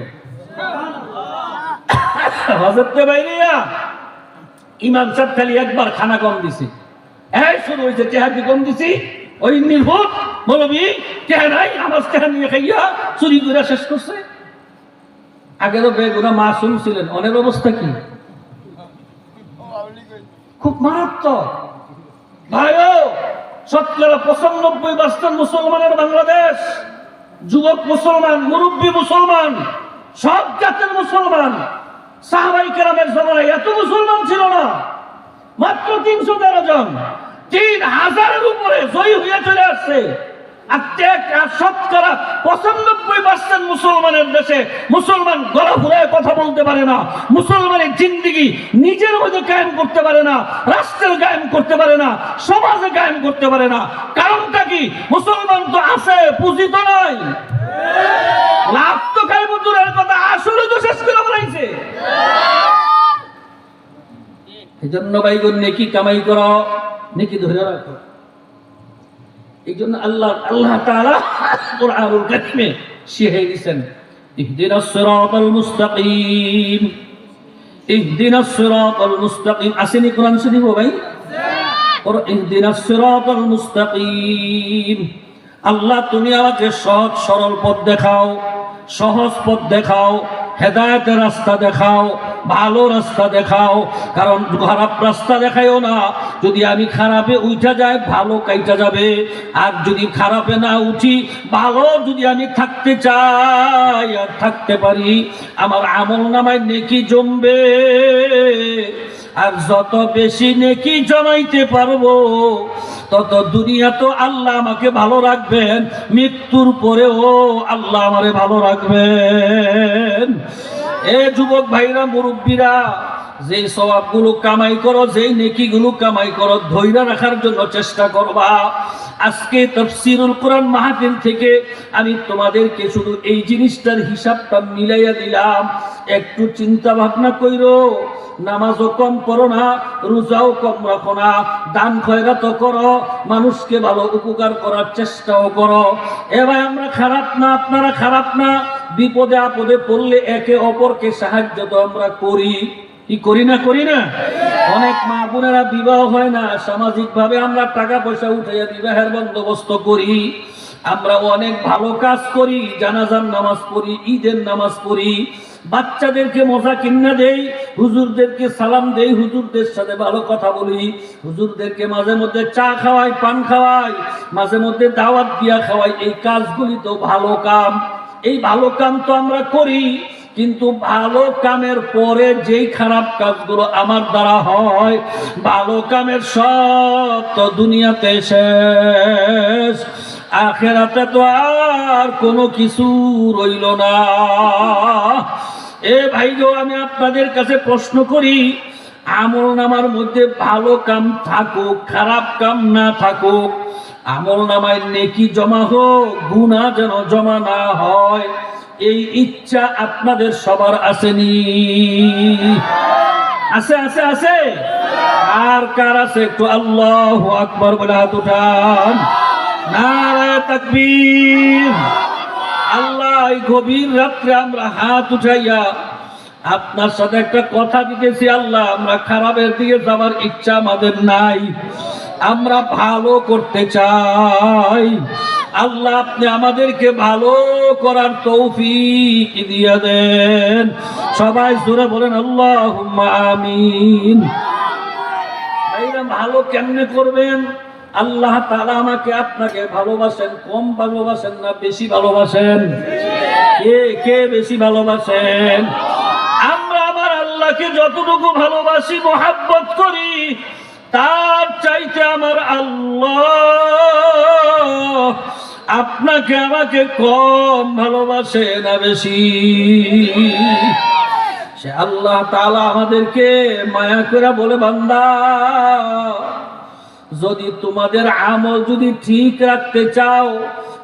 হযরতে বাইরিয়া ইমাম সাহেব খালি একবার খানা কম দিছি, এই শুরু হয়েছে তেহাজ্জুদ কম দিছি, ওই নির্ভুল মৌলবী তেহারাই নামাজ তেহা নিয়ে খাইয়া চুরি করে শেষ করছে। আগেরও বেগুনাহ মাসুম ছিলেন, অনেক অবস্থা কি খুব মারাত্মক। ভাইও 95% মুসলমানের বাংলাদেশ, যুবক মুসলমান, মুরব্বী মুসলমান, সব জাতের মুসলমান। সাহাবাই কেরামের জমানায় এত মুসলমান ছিল না, মাত্র 313 জন। 3000-এর উপরে জয়ী হয়ে চলে আসছে। আর 95% মুসলমানের দেশে মুসলমান গলা ফুলায় কথা বলতে পারে না, মুসলমানের জিন্দেগি নিজের মধ্যে কায়েম করতে পারে না, রাষ্ট্রের কায়েম করতে পারে না, সমাজে কায়েম করতে পারে না। কারণটা কি? মুসলমান তো আছে, পুঁজি তো নাই। লাভ তো খাইব দূরের কথা, আসলে তো শেষ করে বলাইছে। এই জন্য ভাইগণ নেকি কামাই করো, নেকি ধরে রাখো। এই জন্য আল্লাহ তাআলা কুরআনুল কারীমে শিখিয়ে দিয়েছেন, ইহদিনাস সিরাতাল মুস্তাকিম, ইহদিনাস সিরাতাল মুস্তাকিম। আসেনি কোরআন শরীফ ভাই? ইহদিনাস সিরাতাল মুস্তাকিম। আল্লাহ তুমি আমাকে সহজ সরল পথ দেখাও, সহজ পথ দেখাও, হেদায়েতের রাস্তা দেখাও, ভালো রাস্তা দেখাও। কারণ খারাপ রাস্তা দেখাইও না, যদি আমি খারাপে উঠা যায় ভালো কাইটা যাবে, আর যদি খারাপে না উঠি ভালো যদি আমি থাকতে চাই আর থাকতে পারি, আমার আমল নামায় নেকি জমবে। আর যত বেশি নেকি জমাইতে পারবো তত দুনিয়া তো আল্লাহ আমাকে ভালো রাখবেন, মৃত্যুর পরেও আল্লাহ আমারে ভালো রাখবেন। এ যুবক ভাইরা, মুরব্বীরা, যেই সওয়াবগুলো কামাই করো, যেই নেকিগুলো কামাই করো, ধৈর্য রাখার জন্য চেষ্টা করবা। আজকে তাফসীরুল কোরআন মাহফিল থেকে আমি তোমাদেরকে শুধু এই জিনিসটার হিসাবটা মিলাইয়া দিলাম। একটু চিন্তা ভাবনা কইরো। নামাজও কম করো না, রোজাও কম রাখো না, দান খয়রাতও করো, মানুষকে ভালো উপকার করার চেষ্টাও করো। এবার আমরা খারাপ না, আপনারা খারাপ না। বিপদে আপদে পড়লে একে অপরকে সাহায্য তো আমরা করি, কি করি না? করি না? অনেক মা বোনেরা বিবাহ হয় না, সামাজিক ভাবে আমরা টাকা পয়সা উঠাইয়া বিবাহের বন্দোবস্ত করি। আমরা অনেক ভালো কাজ করি, জানাজার নামাজ পড়ি, ঈদের নামাজ পড়ি, বাচ্চাদেরকে মজা কিনা দেই, হুজুরদেরকে সালাম দেই, হুজুরদের সাথে ভালো কথা বলি, হুজুরদেরকে মাঝে মধ্যে চা খাওয়াই, পান খাওয়াই, মাঝে মধ্যে দাওয়াত দিয়া খাওয়াই। এই কাজগুলি তো ভালো কাম, এই ভালো কাম তো আমরা করি। কিন্তু ভালো কামের পরে যেই খারাপ কাজগুলো আমার দ্বারা হয়, ভালো কামের সব তো দুনিয়াতে শেষ, আখেরাতে তো আর কোনো কিছু রইল না। এ ভাই গো, আমি আপনাদের কাছে প্রশ্ন করি, আমল নামার মধ্যে ভালো কাম থাকুক, খারাপ কাম না থাকুক, আমল নামায় নেকি জমা হোক, গুনাহ যেন জমা না হয়, এই ইচ্ছা আপনাদের সবার আসেনি? আছে আছে আছে? আর কার আছে? একটু আল্লাহু আকবার বলে হাত উঠান। নারায়ে তাকবীর। আল্লাহ, এই গভীর রাত্রে আমরা হাত উঠাইয়া আপনার সাথে একটা কথা দিতেছি, আল্লাহ আমরা খারাপের দিকে যাওয়ার ইচ্ছা আমাদের নাই, আমরা ভালো করতে চাই। আল্লাহ, আপনি আমাদেরকে ভালো করার তৌফিক দিয়ে দেন। সবাই জোরে বলেন আল্লাহুম্মা আমিন। ভাইরা, ভালো কেমনে করবেন? আল্লাহ তাআলা আমাকে আপনাকে ভালোবাসেন, কম ভালোবাসেন না বেশি ভালোবাসেন? কে কে বেশি ভালোবাসেন? আমরা আমার আল্লাহকে যতটুকু ভালোবাসি, মহাব্বত করি, তার চাইতে আমার আল্লাহ আপনাকে আমাকে কম ভালোবাসে না বেশি? সে আল্লাহ তাআলা আমাদেরকে মায়া করে বলে, বান্দা, যদি তোমাদের আমল যদি ঠিক রাখতে চাও,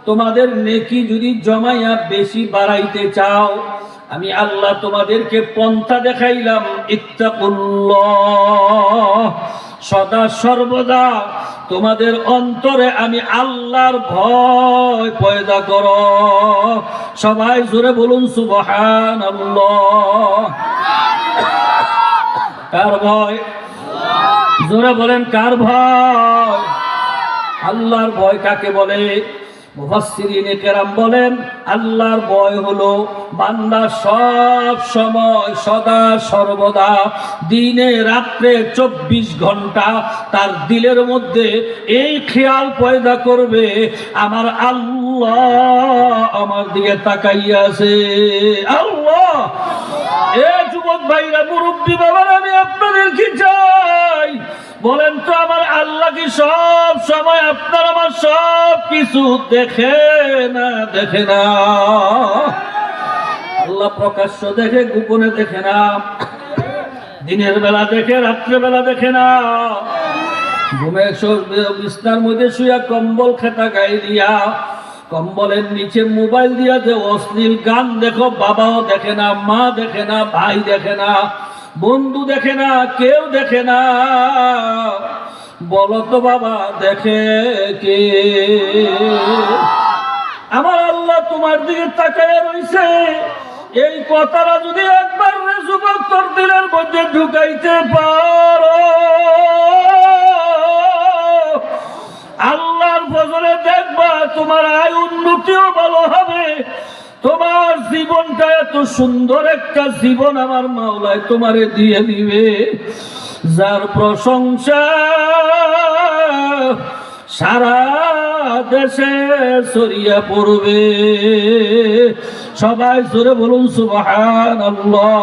তোমাদের নেকি যদি জমাইয়া বেশি বাড়াইতে চাও, আমি আল্লাহ তোমাদেরকে পন্থা দেখাইলাম। ইত্তাকুল্লাহ, সদা সর্বদা তোমাদের অন্তরে আমি আল্লাহর ভয় পয়দা করো। সবাই জোরে বলুন সুবহানাল্লাহ। কার ভয়? জোরে বলেন, কার ভয়? আল্লাহর ভয় কাকে বলে? মুফাসসিরিনে কেরাম বলেন, আল্লাহর ভয় হলো বান্দা সব সময় সদা সর্বদা দিনে রাত্রে 24 ঘন্টা তার দিলের মধ্যে এই খেয়াল পয়দা করবে, আমার আল্লাহ আমার দিকে তাকাইয়া আছে। আল্লাহ, এ যুবক ভাইরা, মুরব্বী বাবারা, আমি আপনাদের কি চাই বলেন তো? আমার আল্লাহ কি সব সময় আপনার আমার সব কিছু দেখে না? দেখে না। আল্লাহ প্রকাশ্য দেখে, গোপনে দেখে না। দিনের বেলা দেখে, রাত্রে বেলা দেখে না। ঘুমে বিছনার মধ্যে শুয়া কম্বল খেতা গায়ে দিয়া, কম্বলের নিচে মোবাইল দিয়া যে অশ্লীল গান দেখো, বাবাও দেখে না, মা দেখে না, ভাই দেখে না, বন্ধু দেখে না, কেউ দেখে না। বলো তো বাবা, দেখে কে? আমার আল্লাহ তোমার দিকে তাকায় রইছে। এই কথাটা যদি একবার যুবক তোর দিলের মধ্যে ঢুকাইতে পারো, আল্লাহর ফজলে দেখবা তোমার আয় উন্নতিও ভালো হবে, তোমার জীবনটা এত সুন্দর একটা জীবন আমার মাওলায় তোমারে দিয়ে দিবে, যার প্রশংসা সারা দেশে ছড়িয়ে পড়বে। সবাই জোরে বলুন সুবহানাল্লাহ।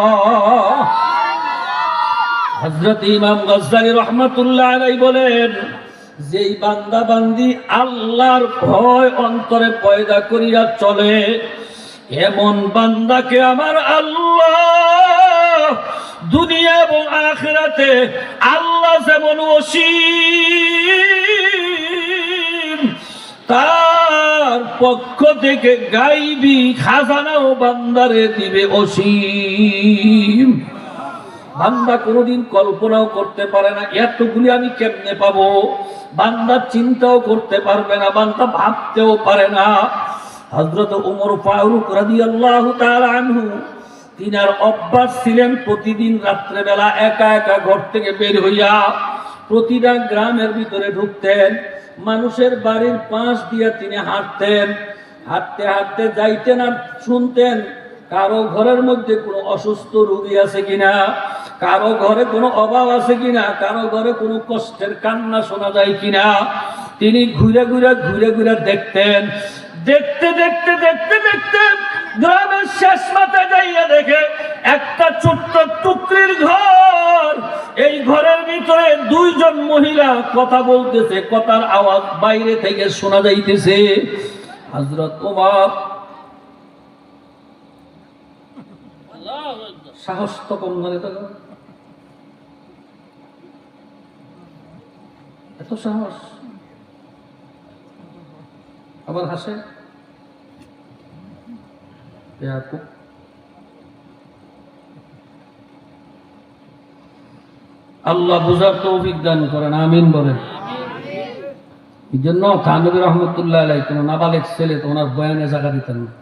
হযরত ইমাম গাজ্জালী রাহমাতুল্লাহ আলাইহি বলেন, যেই বান্দা বান্দি আল্লাহর ভয় অন্তরে পয়দা করিয়া চলে, এমন বান্দাকে আমার আল্লাহ দুনিয়া এবং আখিরাতে আল্লাহ যেমন অসীম, তার পক্ষ থেকে গাইবি খাজানাও বান্দারে দিবে অসীম। বান্দা কোনোদিন কল্পনাও করতে পারে না এতগুলি আমি কেমনে পাবো, বান্দা চিন্তাও করতে পারবে না, বান্দা ভাবতেও পারে না। হযরত ওমর ফারুক রাদিয়াল্লাহু তাআলা আনহু, তিনার অভ্যাস ছিলেন প্রতিদিন রাত্রেবেলা একা একা ঘর থেকে বের হইয়া প্রতিটা গ্রামের ভিতরে ঢুকতেন, মানুষের বাড়ির পাশ দিয়া তিনি হাঁটতেন, হাঁটতে হাঁটতে যাইতেন আর শুনতেন কারো ঘরের মধ্যে কোনো অসুস্থ রোগী আছে কিনা, কারো ঘরে কোনো অভাব আছে কিনা, কারো ঘরে কোনো কষ্টের কান্না শোনা যায় কিনা। তিনি ঘুরে ঘুরে দেখতেন। দেখতে দেখতে দেখতে দেখতে গ্রামের শেষ মাথায় যাইয়া দেখে একটা ছোট্ট টুকরির ঘর। এই ঘরের ভিতরে দুইজন মহিলা কথা বলতেছে, কথার আওয়াজ বাইরে থেকে শোনা যাইতেছে। হযরত ওমর সাহস তো কম ধরে তো, এত সাহস, আবার হাসে। আল্লাহ বুঝার তৌফিক দান করেন, আমিন বলেন। এই জন্য থানবী রহমতুল্লাহ আলাইহি কোন নাবালেগ ছেলে তো ওনার বয়ানে জায়গা দিতেন না।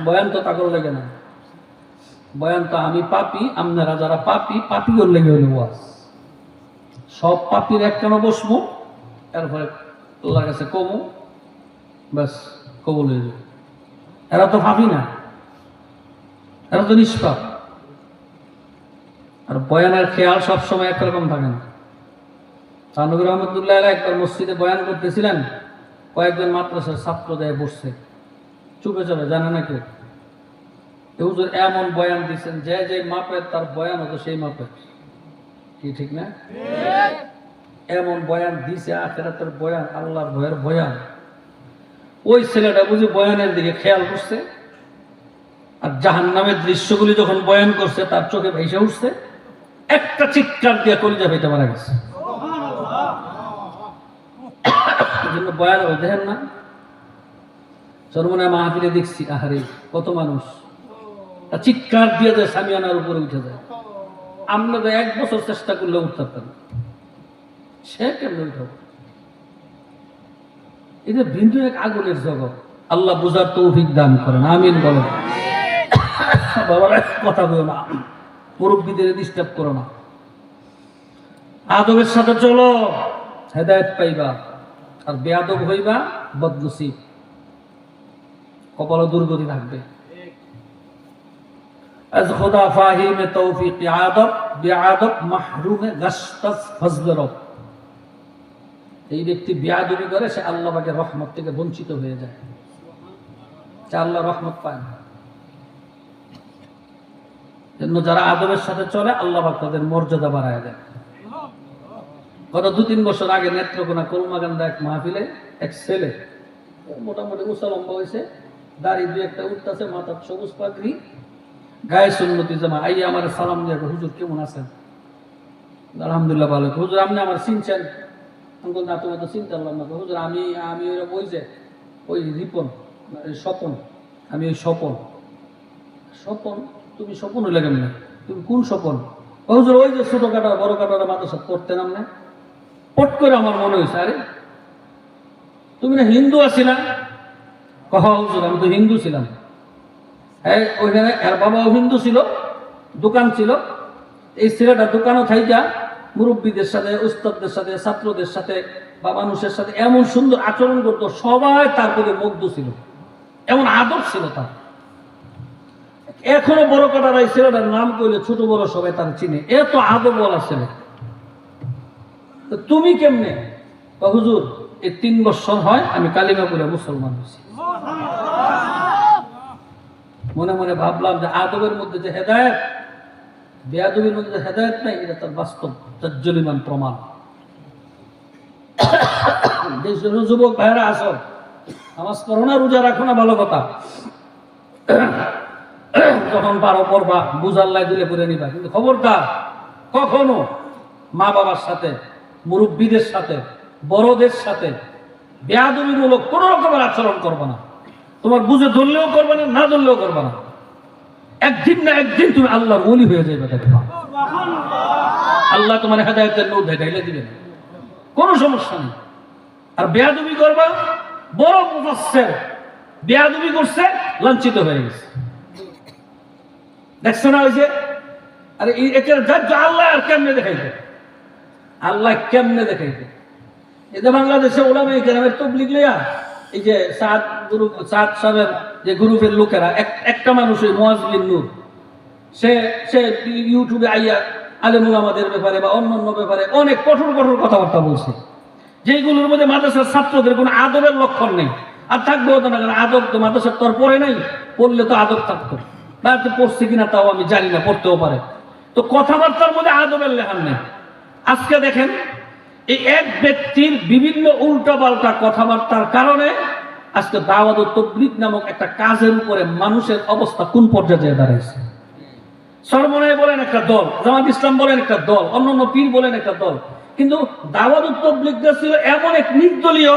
বয়ান তো তাকর লাগে না, বয়ান তো আমি পাপি, আপনারা যারা পাপি, পাপি করলে হইল ওয়াজ। সব পাপির একখানা বসবো, এরপরে আল্লাহর কাছে কমু, ব্যাস কবুল হয়ে যাবে। এরা তো পাপি না, এরা তো নিষ্পাপ। আর বয়ানের খেয়াল সবসময় একরকম থাকে না। থানবী রহমতুল্লাহ আলাইহি একবার মসজিদে বয়ান করতেছিলেন, কয়েকজন মাদ্রাসার ছাত্র দেয় বসছে, চুপে চলে, জানে না কেউ। হুজুর এমন বয়ান দিচ্ছেন, যে যে মাপের তার বয়ান হতো সেই মাপের, কি ঠিক না? এমন বয়ান দিছে, আখিরাতের বয়ান, আল্লাহর ভয়ের বয়ান। ওই ছেলেটা বুঝি বয়ানের দিকে খেয়াল করছে, আর জাহান্নামের দৃশ্যগুলি যখন বয়ান করছে তার চোখে ভেসে উঠছে, একটা চিৎকার দিয়ে কলিজা ফেটে মারা গেছে। এই জন্য বয়ান দেখেন না, চরমনায় মাহফিলে দেখছি, আহারে কত মানুষ চিৎকার দিয়ে যায়, সামিয়ানার উপরে উঠে যায়। আমরা তো 1 বছর চেষ্টা করলে উঠতে পারতাম, সে কেমন উঠব? এটা বিন্দু এক আগুনের জগৎ। আল্লাহ বুঝার তৌফিক দান করেন, আমিন বলেন। বাবারা কথা বলো না, মুরব্বীদের ডিস্টার্ব করো না। আদবের সাথে চলো, হেদায়েত পাইবা। আর বেয়াদব হইবা, বদনসিব, কপাল দুর্গতি থাকবে। আজ খোদা ফাহিমে তৌফিক আদব বেআদব মাহরুমে গাশতাস ফজল রব। এই ব্যক্তি বেয়াদবি করে, সে আল্লাহ পাকের রহমত থেকে বঞ্চিত হয়ে যায়, সে আল্লাহ রহমত পায় না। জন্য যারা আদবের সাথে চলে, আল্লাহ পাক তাদের মর্যাদা বাড়ায় দেয়। গত 2-3 বছর আগে নেত্রকোনা কলমাকান্দা এক মাহফিলে এক ছেলে, মোটামুটি উঁচা লম্বা হয়েছে, দাড়ি 2-1টা উঠতেছে, মাথা সবুজ পাগড়ি, গায়ে সুন্নতি জামা, আইয়া আমার সালাম দিয়ে, হুজুর কেমন আছেন? আলহামদুলিল্লাহ ভালো। হুজুর আপনি আমার চিনছেন? আমি বল, না তুমি তো চিনতে পারলাম না। হুজুর আমি ওই যে ওই রিপন, স্বপন, আমি ওই স্বপন। স্বপন? তুমি স্বপন হইলে কেমন? তুমি কোন স্বপন? হুজুর ওই যে ছোট কাটা বড় কাটারা মাদ্রাসা পড়তেন আপনি। পট করে আমার মনে হয়েছে, আরে তুমি না হিন্দু আছিলা? কহ হুজুর আমি তো হিন্দু ছিলাম। হ্যাঁ, ওইখানে এর বাবাও হিন্দু ছিল, দোকান ছিল। এই ছেলেটা দোকানও থাইকা মুরব্বীদের সাথে, উস্তাদদের সাথে, ছাত্রদের সাথে বা মানুষের সাথে এমন সুন্দর আচরণ করতো, সবাই তার প্রতি মুগ্ধ ছিল, এমন আদর ছিল তার। এখনো বড় কাটার এই ছেলেটার নাম কইলে ছোট বড় সবাই তার চিনে, এত আদর বলা ছেলে। তুমি কেমনে? হুজুর এই 3 বছর হয় আমি কালিমা পড়ে মুসলমান হয়েছি। মনে মনে ভাবলাম যে আদবের মধ্যে যে হেদায়েত, বেয়াদবির মধ্যে যে হেদায়েত নাই, এটা তার বাস্তব তাজ্জলিমান প্রমাণ। যুবক ভাইরা আসো, নামাজ পড়ো না, রোজা রাখো না, ভালো কথা, যখন পারো পড়বা, বুঝার লাই দিলে করে নিবা, কিন্তু খবরদার কখনো মা বাবার সাথে, মুরব্বীদের সাথে, বড়দের সাথে বেয়াদবিমূলক কোন রকমের আচরণ করবে না। তোমার বুঝে ধরলেও করবে না, না ধরলেও করবে না। একদিন না একদিন তুমি আল্লাহর ওলি হয়ে যাবে, দেখবা আল্লাহ তোমার হেদায়েতের নূর ঢেলে দিবেন, কোনো সমস্যা নেই। আর বেয়াদবি করবা, বড় মুফাসসির বেয়াদবি করছে, লাঞ্ছিত হয়ে গেছে। দেখছো না ওই যে, আরে এটার জাজ আল্লাহ আর কেমনে দেখাইবে, আল্লাহ কেমনে দেখাইবে। এই যে বাংলাদেশে ওলামায়ে কেরামের তাবলীগ লইয়া, এই যে সাদ সাহেবের যে গ্রুপের লোকেরা, একটা মানুষ ওই মুয়াজ বিন নূর, সে ইউটিউবে আইয়া আলেম উলামাদের ব্যাপারে বা অন্যান্য ব্যাপারে অনেক কঠোর কঠোর কথাবার্তা বলছে, যেগুলোর মধ্যে মাদ্রাসার ছাত্রদের কোনো আদবের লক্ষণ নেই। আর থাকবেও তো না, কারণ আদব তো মাদ্রাসার তোর পড়ে নাই, পড়লে তো আদব থাকতো না। পড়ছে কিনা তাও আমি জানি না, পড়তেও পারে। তো কথাবার্তার মধ্যে আদবের লেখান নেই। আজকে দেখেন, এই এক ব্যক্তির বিভিন্ন উল্টাপাল্টা কথাবার্তার কারণে আজকে দাওয়াত ও তাবলীগ নামক একটা কাজের উপরে মানুষের অবস্থা কোন পর্যায়ে দাঁড়াইছে। সরমনাই বলেন একটা দল, জামাত ইসলাম বলেন একটা দল, অন্যান্য পীর বলেন একটা দল, কিন্তু দাওয়াত ও তাবলীগটা ছিল এমন এক নির্দলীয়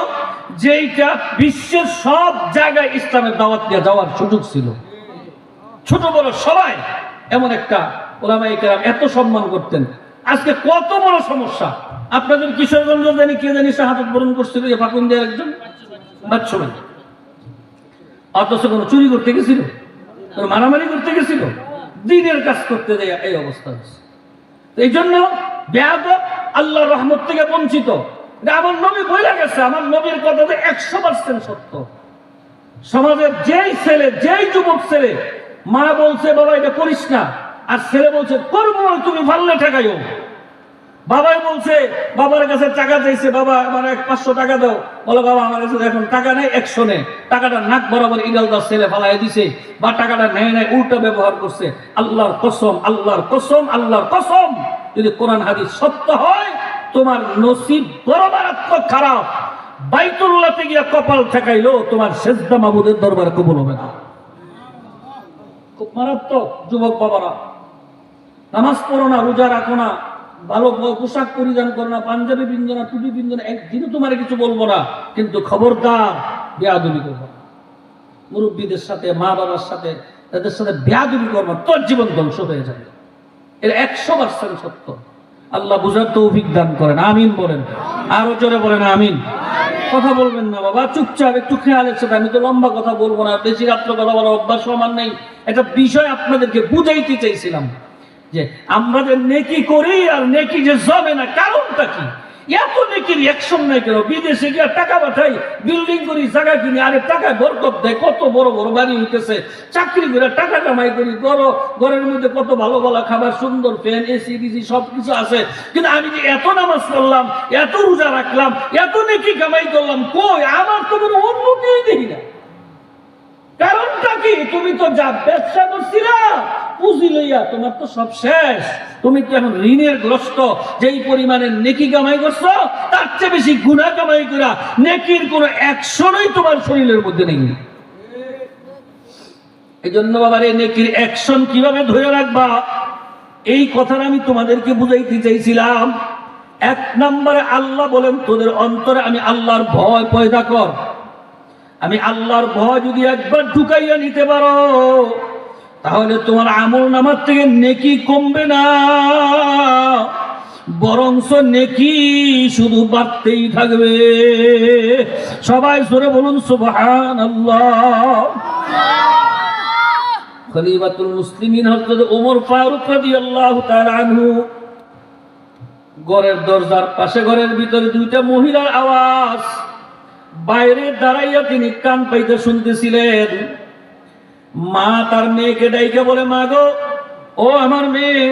যেটা বিশ্বের সব জায়গায় ইসলামের দাওয়াত দিয়ে যাওয়ার সুযোগ ছিল। ছোট বড় সবাই এমন একটা ওলামায়ে কেরাম এত সম্মান করতেন। আজকে কত বড় সমস্যা, আপনাদের কিশোরগঞ্জ জানি কে জানি শাহাদাত বরণ করছিল ফাকুন্দিয়ার একজন বাচ্চা, অথচ কোনো চুরি করতে গেছিল, কোনো মারামারি করতে গেছিল, দ্বীনের কাজ করতে যায় এই অবস্থা হচ্ছে। এই জন্য বেয়াদব আল্লাহর রহমত থেকে বঞ্চিত। আমার নবী বলে গেছে, আমার নবীর কথা 100% সত্য। সমাজের যেই ছেলে, যেই যুবক ছেলে মা বলছে বাবা এটা করিস না, আর ছেলে বলছে করবো, তুমি পারলে ঠেকাইও। বাবাই বলছে, বাবার কাছে টাকা চাইছে, বাবা আমার 500 টাকা দাও, বলো বাবা আমার কাছে এখন টাকা নেই, 100 নেই, টাকাটা নাক বরাবর ইডালদার ছেলে ফালাই দিছে, বা টাকাটা নেয় নাই উল্টা ব্যবহার করছে। আল্লাহর কসম, আল্লাহর কসম, আল্লাহর কসম, যদি কোরআন হাদিস সত্য হয়, তোমার নসিব বড় মারাত্মক খারাপ। বাইতুল্লাহতে গিয়া কপাল ঠেকাইলো তোমার সেজদা মাবুদের দরবারে কবুল হবে না। খুব মারাত্মক। যুবক বাবারা, নামাজ পড়ো না, রোজা রাখো না, ভালো পোশাক পরিধান করো না, পাঞ্জাবি পিন্ধো না, টুপি পিন্ধো না, একদিনও তোমার কিছু বলবো না, কিন্তু খবরদার বেয়াদবি করবো না। মুরব্বীদের সাথে, মা বাবার সাথে, তাদের সাথে বেয়াদবি করবো, তোর জীবন ধ্বংস হয়ে যাবে। এর 100% সত্য। আল্লাহ বুঝার তৌফিক দান করেন, আমিন বলেন। আরো জোরে বলেন আমিন। কথা বলবেন না বাবা, চুপচাপ একটু খেয়ালের সাথে। আমি তো লম্বা কথা বলবো না, বেশি রাত্র কথা বলার অভ্যাস আমার নেই। একটা বিষয় আপনাদেরকে বুঝাইতে চাইছিলাম যে আমরা যে নেকি করি আর নেকি যে জমে না, কারণটা কি? এত নেকির অ্যাকশন নাই কেন? বিদেশে গিয়ে টাকা পাঠাই, বিল্ডিং করি, জায়গা কিনি, আরে টাকায় বরকত দেয়, কত বড় বড় বাড়ি হইতেছে, চাকরি করে টাকা কামাই করি, ঘরের মধ্যে কত ভালো ভালো খাবার, সুন্দর ফ্যান, এসি ডিসি সবকিছু আছে, কিন্তু আমি যে এত নামাজ পড়লাম, এত রোজা রাখলাম, এত নেকি কামাই করলাম, কই আমার তো কোনো উন্নতিই দেখি না। কারণটা কি? তুমি তো যা ব্যবসা করছিলা পুঁজি লইয়া, তোমার তো সব শেষ। তুমি তো এখন ঋণের গ্রস্ত। যেই পরিমাণে নেকি কামাই করছো, তার চেয়ে বেশি গুনাহ কামাই করা, নেকির কোনো অ্যাকশনই তোমার শরীরের মধ্যে নেই। এই জন্য বাবার এই নেকির অ্যাকশন কিভাবে ধরে রাখবা, এই কথাটা আমি তোমাদেরকে বুঝাইতে চাইছিলাম। 1 নম্বরে আল্লাহ বলেন, তোদের অন্তরে আমি আল্লাহর ভয় পয়দা কর। আমি আল্লাহর ভয় যদি একবার ঢুকাইয়া নিতে পারো, তাহলে তোমার আমল নামার থেকে নেকি কমবে না, বরঞ্চ নেকি শুধু বাড়তেই থাকবে। সবাই জোরে বলুন সুবহানাল্লাহ। খলিফাতুল মুসলিমিন হযরত ওমর ফারুক রাদিয়াল্লাহু তাআলা আনহু ঘরের দরজার পাশে, ঘরের ভিতরে 2টা মহিলার আওয়াজ, বাইরে দাঁড়াইয়া তিনি কান পাইতে শুনতেছিলেন। মা তার মেয়েকে ডাইকে বলে, মা গো, ও আমার মেয়ে,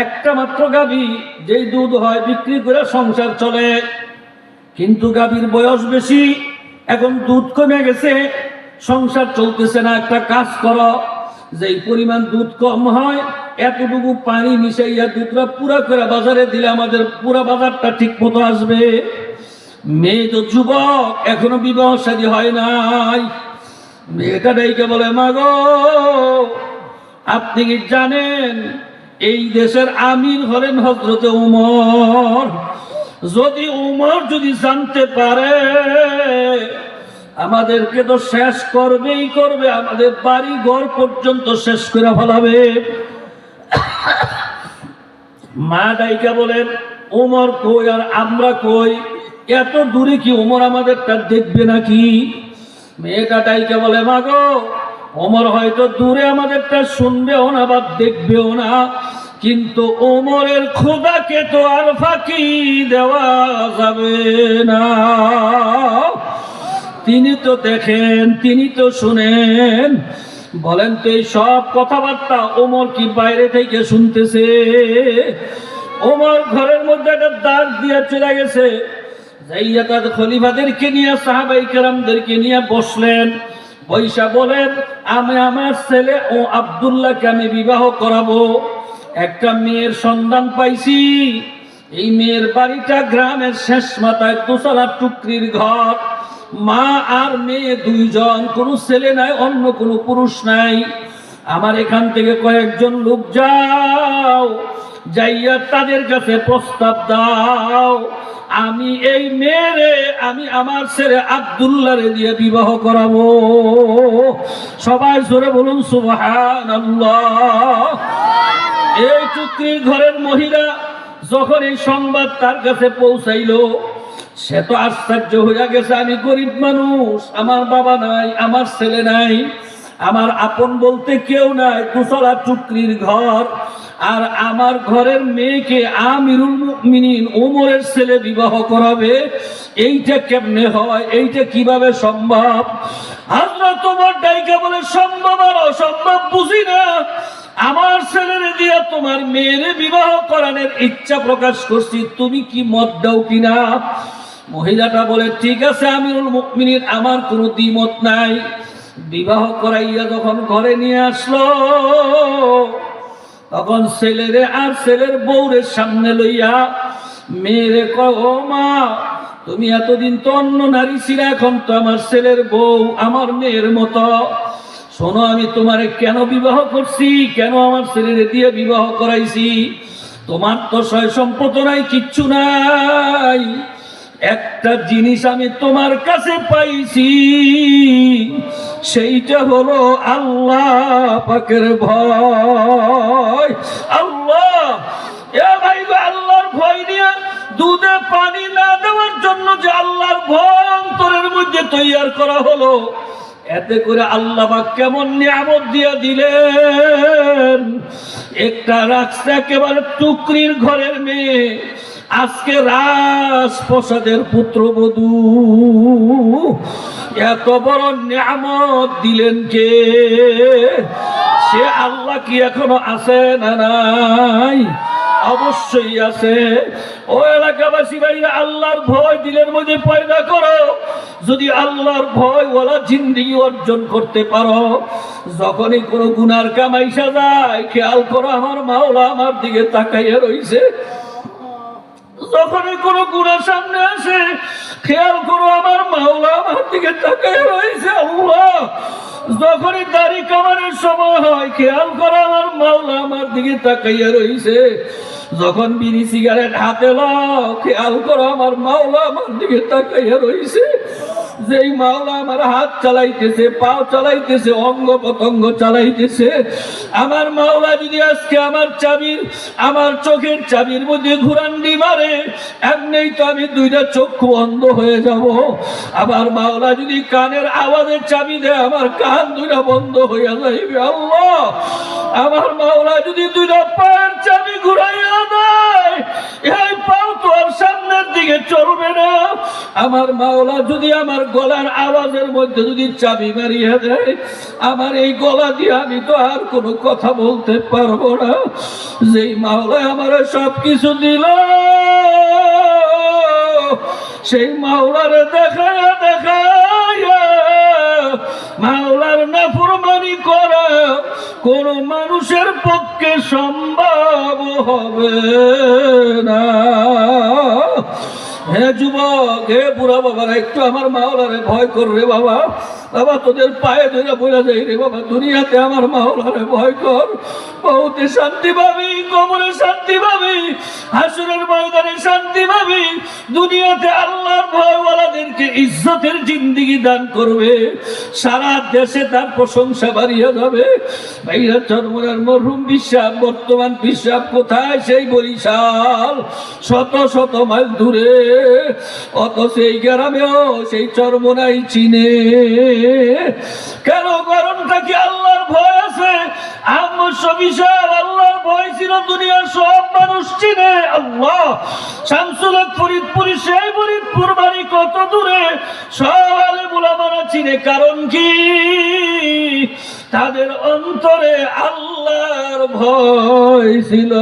একটা মাত্র গাভী, যেই দুধ হয় বিক্রি করে সংসার চলে, কিন্তু গাভীর বয়স বেশি, এখন দুধ কমে গেছে, সংসার চলতেছে না। একটা কাজ করো, যেই পরিমাণ দুধ কম হয় এতটুকু পানি মিশাইয়া দুধটা পুরা করে বাজারে দিলে আমাদের পুরা বাজারটা ঠিক মতো আসবে। মেয়ে তো যুবক, এখনো বিবাহ শাদী হয় নাই। মেয়েটা ডাইকে বলে, মা গো, আপনি কি জানেন এই দেশের আমির হলেন হযরতে ওমর? যদি ওমর যদি জানতে পারে, আমাদেরকে তো শেষ করবেই করবে, আমাদের বাড়ি ঘর পর্যন্ত শেষ করে ফেলাবে। মা ডাইকা বলেন, ওমর কই আর আমরা কই? এত দূরে কি ওমর আমাদেরটা দেখবে নাকি? মেয়েটা ডাইকা বলে, মা গো, ওমর হয়তো দূরে আমাদেরটা শুনবেও না বা দেখবেও না, কিন্তু ওমরের খোদাকে তো আর ফাঁকি দেওয়া যাবে না। তিনি তো দেখেন, তিনি তো শুনেন। বলেন তো এই সব কথাবার্তা ওমর কি বাইরে থেকে শুনতেছে? ওমর ঘরের মধ্যে একটা দাগ দিয়ে চলে গেছে, যাইয়া তার খলিফাদেরকে নিয়ে, সাহাবাই কেরামদেরকে নিয়ে বসলেন। বৈশা বলেন, আমি আমার ছেলে ও আব্দুল্লাহকে আমি বিবাহ করাবো। একটা মেয়ের সন্ধান পাইছি। এই মেয়ের বাড়িটা গ্রামের শেষ মাথায়, 2 টুকরির ঘর। মা আর মেয়ে দুইজন, কোনো ছেলে নাই, অন্য কোনো পুরুষ নাই। আমার এখান থেকে কয়েকজন লোক যাও, যাইয়া তাদের কাছে প্রস্তাব দাও, আমি এই মেয়েরে আমি আমার ছেলে আব্দুল্লাহরে দিয়ে বিবাহ করাবো। সবাই জোরে বলুন সুবহানাল্লাহ। এই চুক্তির ঘরের মহিলা যখন এই সংবাদ তার কাছে পৌঁছাইলো, সে তো আশ্চর্য হইয়া গেছে, আমি গরিব মানুষ, আমার বাবা নাই, আমার ছেলে নাই, আমার আপন বলতে কেউ নাই, দুতলা টুকরির ঘর, আর আমার ঘরের মেয়েকে আমিরুল মুমিনিন ওমরের ছেলে বিবাহ করাবে, এইটা কেমনে হয়, এইটা কিভাবে সম্ভব? হযরত ওমর ডাইকা বলে, সম্ভব আর অসম্ভব বুঝি না, আমার ছেলের দিয়া তোমার মেয়েরে বিবাহ করানোর ইচ্ছা প্রকাশ করছি, তুমি কি মত দাও কিনা? মহিলাটা বলে, ঠিক আছে আমিরুল মুমিনিন, আমার কোনো দ্বিমত নাই। বিবাহ করাইয়া যখন ঘরে নিয়ে আসলো, তখন ছেলেরে আর ছেলের বউরের সামনে লইয়া মেয়েরে কয়, ও মা, তুমি এতদিন তো অন্য নারী ছিলে, এখন তো আমার ছেলের বউ, আমার মেয়ের মতো। শোনো, আমি তোমারে কেন বিবাহ করছি, কেন আমার ছেলেরে দিয়ে বিবাহ করাইছি? তোমার তো সয় সম্পদ নাই, কিচ্ছু নাই, একটা জিনিস আমি তোমার কাছে পাইছি, সেইটা হলো আল্লাহ পাকের ভয়। আল্লাহ, এ ভাই, আল্লাহর ভয় নিয়ে দুধে পানি না দেওয়ার জন্য যে আল্লাহর ভয় অন্তরের মধ্যে তৈয়ার করা হলো, এতে করে আল্লাহ পাক কেমন নিয়ামত দিয়ে দিলেন। একটা রাখছে একেবারে টুকরির ঘরের মেয়ে, আজকে রাজপ্রাসাদের পুত্রবধূ, এত বড় নিয়ামত দিলেন কে? সে আল্লাহ কি এখনো আছে না নাই? অবশ্যই আছে। ও এলাকাবাসী ভাইরা, আল্লাহর ভয় দিলের মধ্যে পয়দা করো। যদি আল্লাহর ভয় ওয়ালা জিন্দেগি অর্জন করতে পারো, যখনই কোনো গুনার কামাইসা যায়, খেয়াল করো আমার মাওলা আমার দিকে তাকাইয়া রইছে। যখনই কোনো গুনাহ সামনে আসে, খেয়াল করো আমার মাওলা আমার দিকে তাকাইয়া রইছে। আল্লাহ, যখনই দাড়ি কামানোর সময় হয়, খেয়াল করো আমার মাওলা আমার দিকে তাকাইয়া রইছে। যখন বিড়ি সিগারেট হাতে লাও, খেয়াল করো আমার মাওলা আমার দিকে তাকাইয়া রইছে। যেই মাওলা আমার হাত চালাইতেছে, পাও চালাইতেছে, অঙ্গ প্রত্যঙ্গ চালাইতেছে, আমার মাওলা যদি আজকে আমার চাবির, আমার চোখের চাবির মধ্যে ঘুরান্ডি মারে, এমনিই তো আমি দুইটা চক্ষু অন্ধ হয়ে যাব। আমার মাওলা যদি কানের আওয়াজের চাবি দেয়, আমার কান দুইটা বন্ধ হইয়া যাইবে। আল্লাহ, আমার মাওলা যদি দুইটা পায়ের চাবি ঘুরাইয়া দেয়, এই পাও তো আর সামনের দিকে চলবে না। আমার মাওলা যদি আমার গলার আওয়াজের মধ্যে যদি চাবি মারিয়া দেয়, আমার এই গলা দিয়ে আমি তো আর কোনো কথা বলতে পারবো না। যেই মাওলা আমার সব কিছু দিল, সেই মাওলারে দেখায়া দেখায়া মাওলার নাফরমানি করা কোন মানুষের পক্ষে সম্ভব হবে না। হে যুবক, হে বুড়া বাবারা, একটু আমার মাওলারে ভয় কর রে বাবা। বাবা, তোদের পায়ে ধরে বলে যাই রে বাবা, দুনিয়াতে আমার মাওলারে ভয় কর। বহুতে শান্তি পাবি, কবরে শান্তি পাবি, হাসরের ময়দানে শান্তি পাবি। দুনিয়াতে আল্লাহর ভয়ওয়ালাদেরকে ইজ্জতের জিন্দেগি দান করবে, সারা দেশে তার প্রশংসা বাড়িয়ে যাবে। ভাইরা, চরমনার মরহুম বিশ্বাস, বর্তমান বিশ্বাস কোথায়? সেই বরিশাল, শত শত মাইল দূরে। অত সেই গ্রামেও সেই চরমনাই চিনে। কেন? কারণটা কি? আল্লাহর ভয় আছে। আল্লাহর ভয় ছিল, দুনিয়ার সব মানুষ চিনে। আল্লাহ, শামসুল হক ফরিদপুরি, সেই ফরিদপুর বাড়ি কত দূরে, সব আলেম উলামারা চিনে। কারণ কি? তাদের অন্তরে আল্লাহ আল্লাহর ভয় ছিল।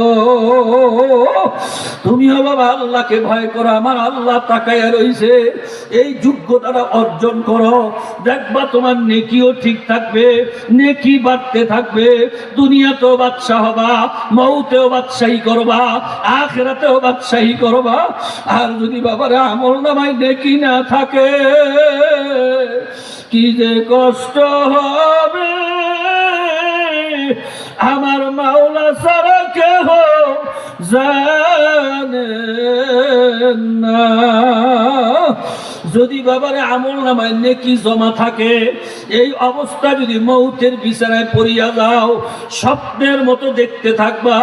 তুমিও বাবা আল্লাহকে ভয় করো, আমার আল্লাহ তাকায়া রইছে। এই যোগ্যতাটা অর্জন করো, দেখবা তোমার নেকিও ঠিক থাকবে, নেকি বাড়তে থাকবে। দুনিয়াতেও বাদশা হবা, মৌতেও বাদশাহী করবা, আখিরাতেও বাদশাহী করবা। আর যদি বাবারে আমল নামায় নেকি না থাকে, কি যে কষ্ট হবে। আমার মাওলা সারা কেহ জানে না। যদি বাবারে আমল নামায় নেকি জমা থাকে, এই অবস্থা যদি মৌতের বিছানায় পড়িয়া যাও, স্বপ্নের মতো দেখতে থাকবা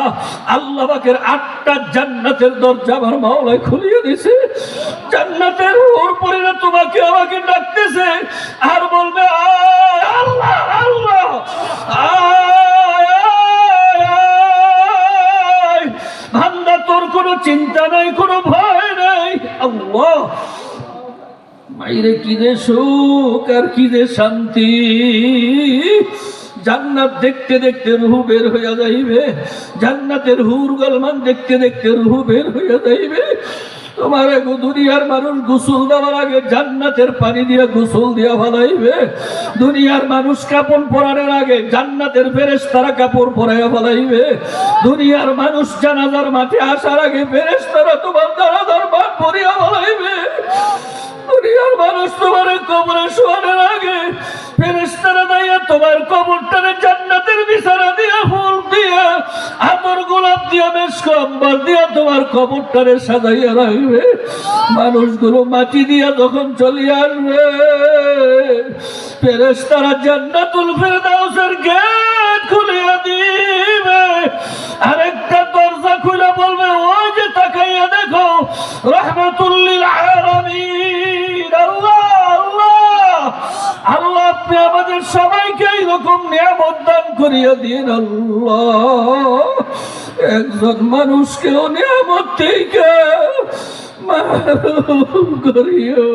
আল্লাহ পাকের 8টা জান্নাতের দরজা আমার মাওলায় খুলিয়ে দিয়েছে। জান্নাতের উপরে তোমাকে আমাকে ডাকতেছে আর বলবে আয় আল্লাহ আল্লাহ আয়। বান্দা তোর কোনো চিন্তা নাই, কোনো ভয় নাই। আল্লাহ মাইরে কি যে সুখ আর কি যে শান্তি। জান্নাত দেখতে দেখতে রুহু বের হইয়া যাইবে, জান্নাতের হুর গলমান দেখতে দেখতে রুহু বের হইয়া যাইবে। তোমার দুনিয়ার মানুষ গোসল দেওয়ার আগে জান্নাতের পানি দিয়ে গোসল দিয়া ফেলাইবে। দুনিয়ার মানুষ কাপড় পরানোর আগে জান্নাতের ফেরেশতারা কাপড় পরাইয়া ফেলাইবে। দুনিয়ার মানুষ জানাজার মাঠে আসার আগে ফেরেশতারা তোমার জানাজার মাঠ পরিয়া ফেলাইবে। দুনিয়ার মানুষ তোমার কবরে শোয়ানোর আগে ফেরেশতারা দাইয়া তোমার কবরটারে জান্নাতের বিছানা দিয়া, ফুল দিয়া, আতর গোলাপ দিয়া, মেশক আম্বার দিয়া তোমার কবরটারে সাজাইয়া রাখবে। মানুষগুলো মাটি দিয়া যখন চলিয়ে আসবে, ফেরেশতারা জান্নাতুল ফেরদাউসের গেট খুলিয়া দিবে। আরেকটা দরজা খুলে বলবে ওই যে তাকাইয়া দেখো রাহমাতুল লিল আলামিন। আল্লাহ আল্লাহ আল্লাহ আপনি আমাদের সবাইকে এইরকম নিয়ামত দান করিয়া দিন। আল্লাহ একজন মানুষকেও নিয়ামত থেকে মাহরুম করিও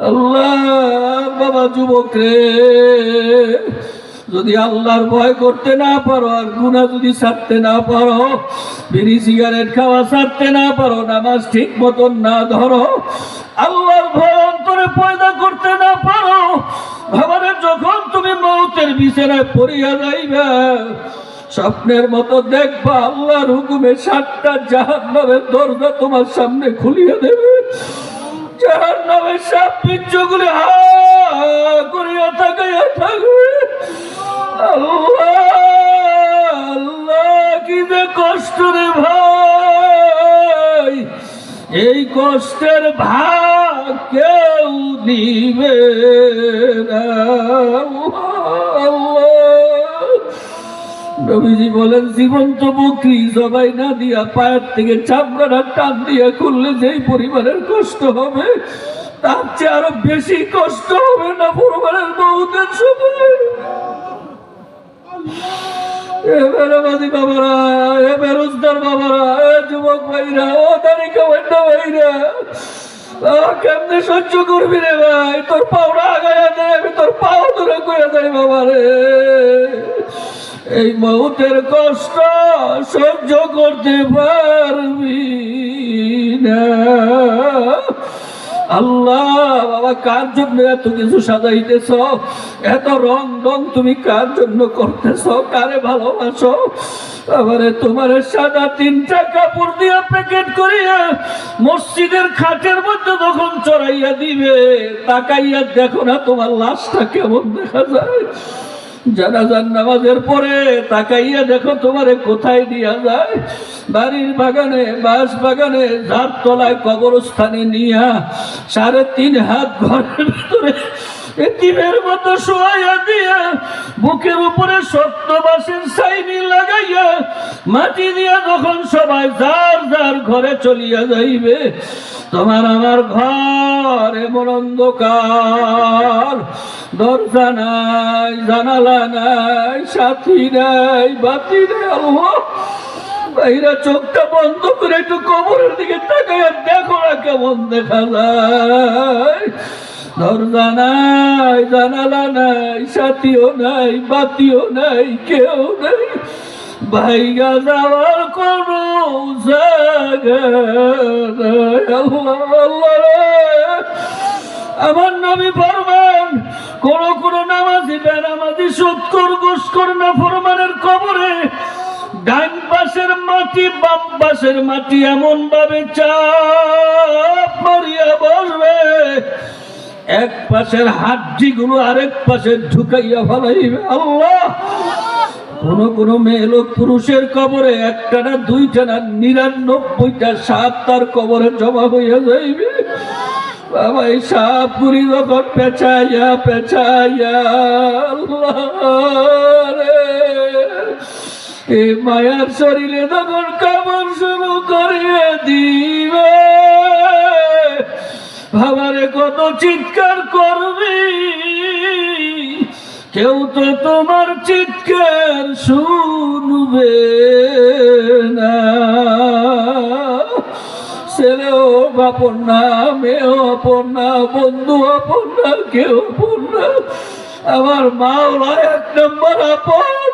আল্লাহ। বাবা যুবক রে, যদি আল্লাহর ভয় করতে না পারো, আর গুনাহ যদি ছাড়তে না পারো, বিড়ি সিগারেট খাওয়া ছাড়তে না পারো, নামাজ ঠিক মতন না ধরো, আল্লাহর ভয় অন্তরে পয়দা করতে না পারো, ভাবারে যখন তুমি মৌতের বিছানায় পড়িয়া যাইবা, স্বপ্নের মতো দেখবা আল্লাহর হুকুমে 7টা জাহান্নামের দরজা তোমার সামনে খুলিয়ে দেবে। জাহান্নামের সাপ বিচ্ছুগুলি হা করিয়া তাকাইয়া থাকবে। আল্লাহ আল্লাহ কি যে কষ্ট রে ভাই, এই কষ্টের ভাগ কেউ নিবে না। নবীজি বলেন জীবন্ত বকরি জবাই না দিয়া পায়ের থেকে চামড়াটা টান দিয়া খুললে যেই পরিবারের কষ্ট হবে, তার চেয়ে আরো বেশি কষ্ট হবে না পরিবারের মৌতের সময়। এবারে বাবারা, এ বেরোজগার বাবারা, এ যুবক ভাইরা, ও দাড়ি কামাইটা ভাইরা, কেমনে সহ্য করবি রে ভাই? তোর পাওনা আগায়া দেয়, আমি তোর পাও ধরে করে দেয় বাবারে। এই মৌতের কষ্ট সহ্য করতে পারবি না। আল্লাহ বাবা কার জন্য এত কিছু সাজাইতেছ, এত রং রং তুমি কার জন্য করতেছ, কারে ভালোবাসো? আবারে তোমার সাদা 3টা কাপড় দিয়া প্যাকেট করিয়া মসজিদের খাটের মধ্যে যখন চড়াইয়া দিবে, তাকাইয়া দেখো না তোমার লাশটা কেমন দেখা যায়। জানাজার নামাজের পরে তাকাইয়া দেখো তোমারে কোথায় নিয়ে যায়। বাড়ির বাগানে, বাঁশ বাগানে, ঝাড় তলায়, কবরস্থানে নিয়া 3.5 হাত ঘরের ভিতরে এতিমের মতো শোয়াইয়া দিয়া, বুকের উপরে সত্য বাঁশের ছাইনি লাগাইয়া মাটি দিয়া যখন সবাই যার যার ঘরে চলিয়া যাইবে, তোমার আমার ঘর এমন অন্ধকার, দরজা নাই, জানালা নাই, সাথী নাই, বাতি নাই। আল্লাহ বাইরা চোখটা বন্ধ করে একটু কবরের দিকে তাকাইয়া দেখো না কেমন দেখা যায়। দরজা নাই, জানালা নাই, সাথীও নাই, বাতিও নাই, কেউ নাই, ভাইগা যাওয়ার কোনো জায়গা নাই। আল্লাহ আল্লাহ রে, আমার নবী ফরমান, কোন নামাজি বেনামাজি সুদখোর ঘুষখোর নাফরমানের কবরে ডান পাশের মাটি বাম পাশের মাটি এমন ভাবে চাপ মারিয়া বসবে, এক পাশের হাড্ডি গুলো আরেক পাশে ঢুকাইয়া ফেলাইবে। আল্লাহ, কোন মেয়ে লোক পুরুষের কবরে একটা না দুইটা না 99টা সাপ তার কবরে জমা হইয়া যাইবে। বাবা, এই সাপ গুলি যখন পেঁচাইয়া পেঁচাইয়া এই মায়ার শরীরে তখন কামড় শুরু করিয়ে দিবে, ভাবারে কত চিৎকার করবি, কেউ তো তোমার চিৎকার শুনবে না। ছেলেও আপন না, মেয়েও আপন না, বন্ধু আপন না, কেউ আপন না। আমার মাওলা এক নম্বর আপন,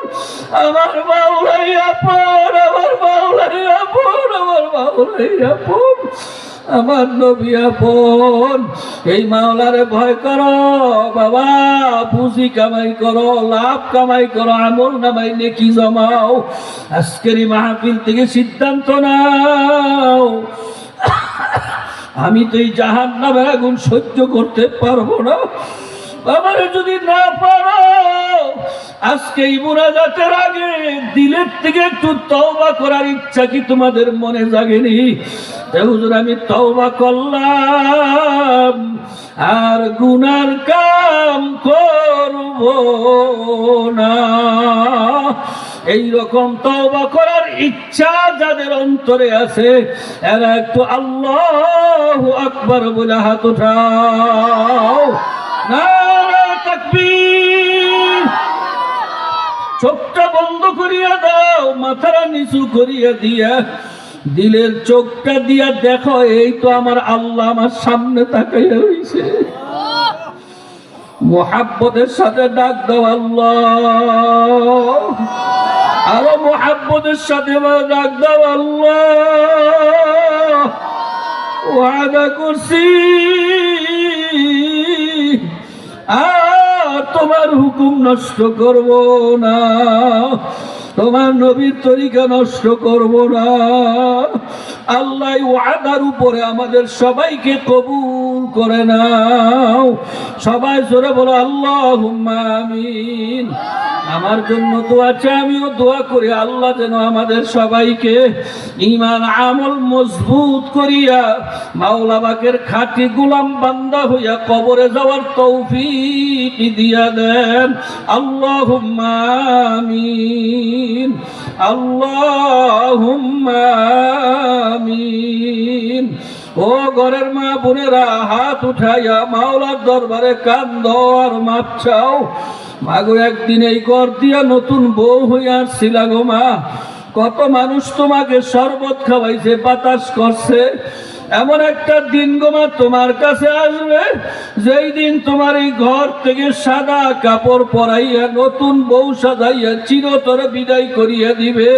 আমার মাওলাই আপন, আমার মাওলাই আপন, আমার মাওলাই আপন, আমার নবী আপন। এই মাওলারে ভয় করো বাবা, পুঁজি কামাই করো, লাভ কামাই করো, আমল নামাই নেকি জমাও। আজকের এই মাহফিল থেকে সিদ্ধান্ত নাও, আমি তো এই জাহান্নামের আগুন সহ্য করতে পারবো না। বাবারে যদি না পারো, আজকে এই মুনাজাতের আগে দিলের থেকে একটু তওবা করার ইচ্ছা কি তোমাদের মনে জাগেনি? হুজুর, আমি তওবা করলাম, আর গুনার কাম করব না। এইরকম তওবা করার ইচ্ছা যাদের অন্তরে আছে, এরা একটু আল্লাহু আকবার বলে হাত উঠাও। নারে তাকবীর। চোখটা বন্ধ করিয়া দাও, মাথাটা নিচু করিয়া দিয়া দিলের চোখটা দিয়া দেখো, এই তো আমার আল্লাহ আমার সামনে তাকাইয়া রইছে। মুহাব্বতের সাথে ডাক দাও আল্লাহ, আরো মুহাব্বতের সাথে ডাক দাও আল্লাহ। ওয়াদা করছি আর তোমার হুকুম নষ্ট করব না, তোমার নবীর তরিকা নষ্ট করব না। আল্লাহ ওয়াদার উপরে আমাদের সবাইকে কবুল করে নাও। সবাই জোরে বলো আল্লাহুম্মা আমিন। আমার জন্য দোয়া চাই, আমিও দোয়া করি আল্লাহ যেন আমাদের সবাইকে ঈমান আমল মজবুত করিয়া মাওলা পাকের খাঁটি গোলাম বান্দা হইয়া কবরে যাওয়ার তৌফিক দিয়া দেন। আল্লাহুম্মা আমিন, আল্লাহুম্মা আমিন। ও ঘরের মা বোনেরা, হাত উঠাইয়া মাওলার দরবারে কান্দো আর মাপ চাও। মাগো, একদিন এই ঘর দিয়া নতুন বউ হইয়া আসছিলা গো মা, কত মানুষ তোমাকে শরবত খাওয়াইছে, বাতাস করছে। এমন একটা দিন গো মা তোমার কাছে আসবে, যেই দিন তোমার এই ঘর থেকে সাদা কাপড় পরাইয়া নতুন বউ সাজাইয়া চিরতরে বিদায় করিয়া দিবে।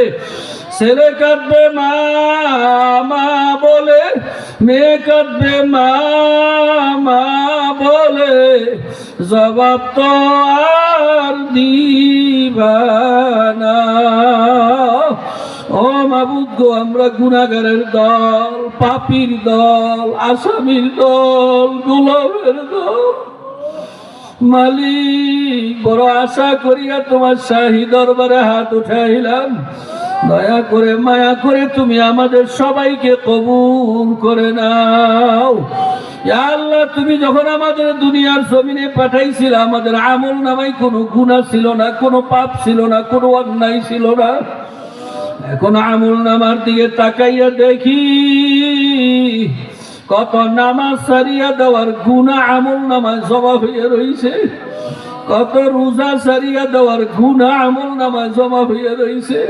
ছেলে কাঁদবে মা মা বলে, মেয়ে কাঁদবে মা মা বলে, জবাব তো আর দিবা না। ও মাবুদ গো, আমরা গুনাহগারের দল, পাপীর দল, আসামির দল, গোলামের দল। মালিক, বড় আশা করিয়া তোমার শাহী দরবারে হাত উঠাইলাম, দয়া করে মায়া করে তুমি আমাদের সবাইকে কবুল করে নাও। ইয়া আল্লাহ, তুমি যখন আমাদের দুনিয়ার জমিনে পাঠাইছিলে, আমাদের আমল নামায় কোনো গুনাহ ছিল না, কোনো পাপ ছিল না, কোনো অন্যায় ছিল না। এখন আমল নামার দিকে তাকাইয়া দেখি, কত নামাজ সারিয়া দেওয়ার গুনাহ আমল নামায় জমা হইয়া রইছে, কত রোজা সারিয়া দেওয়ার গুনাহ আমল নামায় জমা হইয়া রইছে,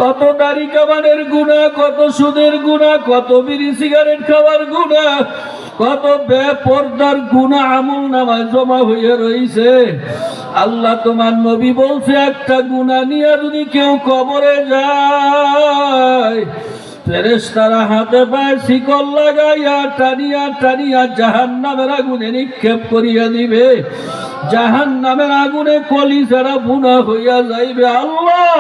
কত দাড়ি কামানের গুনাহ, কত সুদের গুনাহ, কত বিড়ি সিগারেট খাওয়ার গুনাহ, কত বেপরদার গুনাহ আমলনামায় জমা হয়ে রইছে। আল্লাহ তোমার নবী বলছে একটা গুনাহ নিয়ে যদি কেউ কবরে যায়, ফেরেশতারা হাতে পায়ে শিকল লাগাইয়া টানিয়া টানিয়া জাহান্নামের আগুনে নিক্ষেপ করিয়া দিবে। জাহান্নামের আগুনে কলিজারা বুনা হইয়া যাইবে। আল্লাহ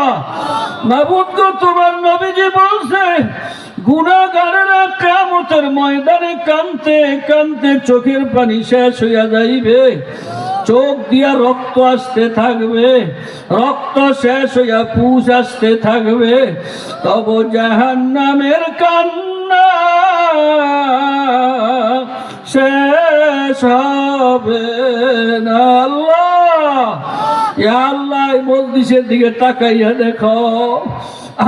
মাবুদ গো, তোমার নবীজি বলছে গুনাহগারেরা কিয়ামতের ময়দানে কাঁদতে কাঁদতে চোখের পানি শেষ হইয়া যাইবে, চোখ দিয়া রক্ত আসতে থাকবে, রক্ত শেষ হইয়া পুষ আসতে থাকবে, তব জাহান্নামের কান্না শেষ হবে না। আল্লাহ, ইয়া আল্লাহ, এই মজলিসের দিকে তাকাইয়া দেখো,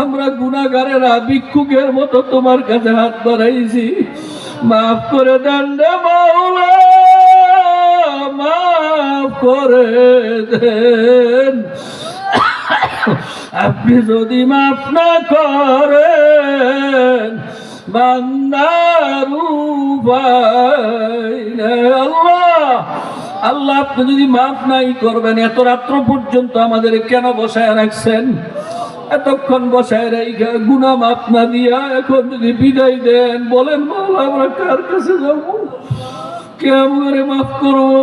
আমরা গুনাহগারেরা ভিক্ষুকের মতো তোমার কাছে হাত বাড়াইছি, মাফ করে দেন রে মাওলা, মাফ করে দেন। আপনি যদি মাফ না করেন বান্দার উপায় নাই। আল্লাহ, আল্লাহ, আপনি যদি মাফ নাই করবেন, এত রাত্র পর্যন্ত আমাদের কেন বসায় রাখছেন? এতক্ষণ বসায় রেখে গুনাহ মাফ না দিয়া এখন যদি বিদায় দেন, বলেন মাওলা আমরা কার কাছে যাবো? কেমন করে মাফ করবো?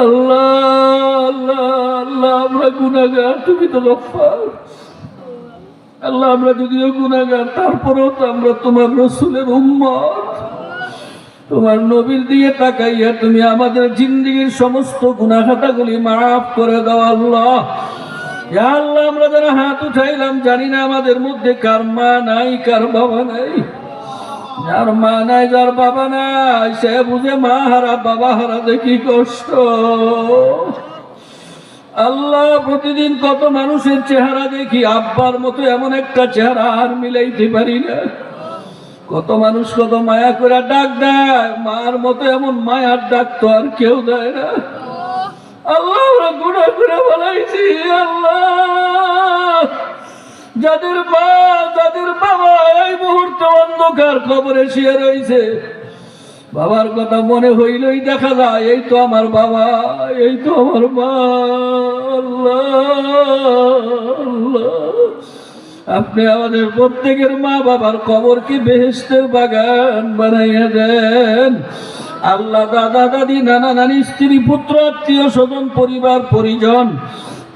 আল্লাহ, আল্লাহ, আল্লাহ, আমরা গুনাহগার, তুমি তো গফফার। আল্লাহ, আমরা যদিও গুনাহগার, তারপরেও তো আমরা তোমার রাসূলের উম্মত। তোমার নবীর দিকে তাকাইয়া তুমি আমাদের জিন্দেগীর সমস্ত গুনাহ খাতাগুলি মাফ করে দাও। আল্লাহ, ইয়া আল্লাহ, আমরা যারা হাত উঠাইলাম জানি না আমাদের মধ্যে কার মা নাই, কার বাবা নাই। যার মা নাই, যার বাবা নাই, সে বুঝে মা হারা বাবা হারা দেখি কষ্ট। আল্লাহ, প্রতিদিন কত মানুষের চেহারা দেখি, আব্বার মতো এমন একটা চেহারা আর মিলাইতে পারি না। কত মানুষ কত মায়া করে ডাক দেয়, মার মতো এমন মায়ার ডাক তো আর কেউ দেয় না। আল্লাহ, আমরা গুনাহ করে বলাইছি। আল্লাহ, যাদের মা, যাদের বাবা এই মুহূর্তে অন্ধকার কবরে শুয়ে রয়েছে, বাবার কথা মনে হইলেই দেখা যায় এই তো আমার বাবা, এই তো আমার মা। আল্লাহ, আপনি আমাদের প্রত্যেকের মা বাবার কবরকে বেহেশতের বাগান বানাইয়া দেন। আল্লাহ, দাদা দাদি, নানা নানি, স্ত্রী পুত্র, আত্মীয় স্বজন, পরিবার পরিজন,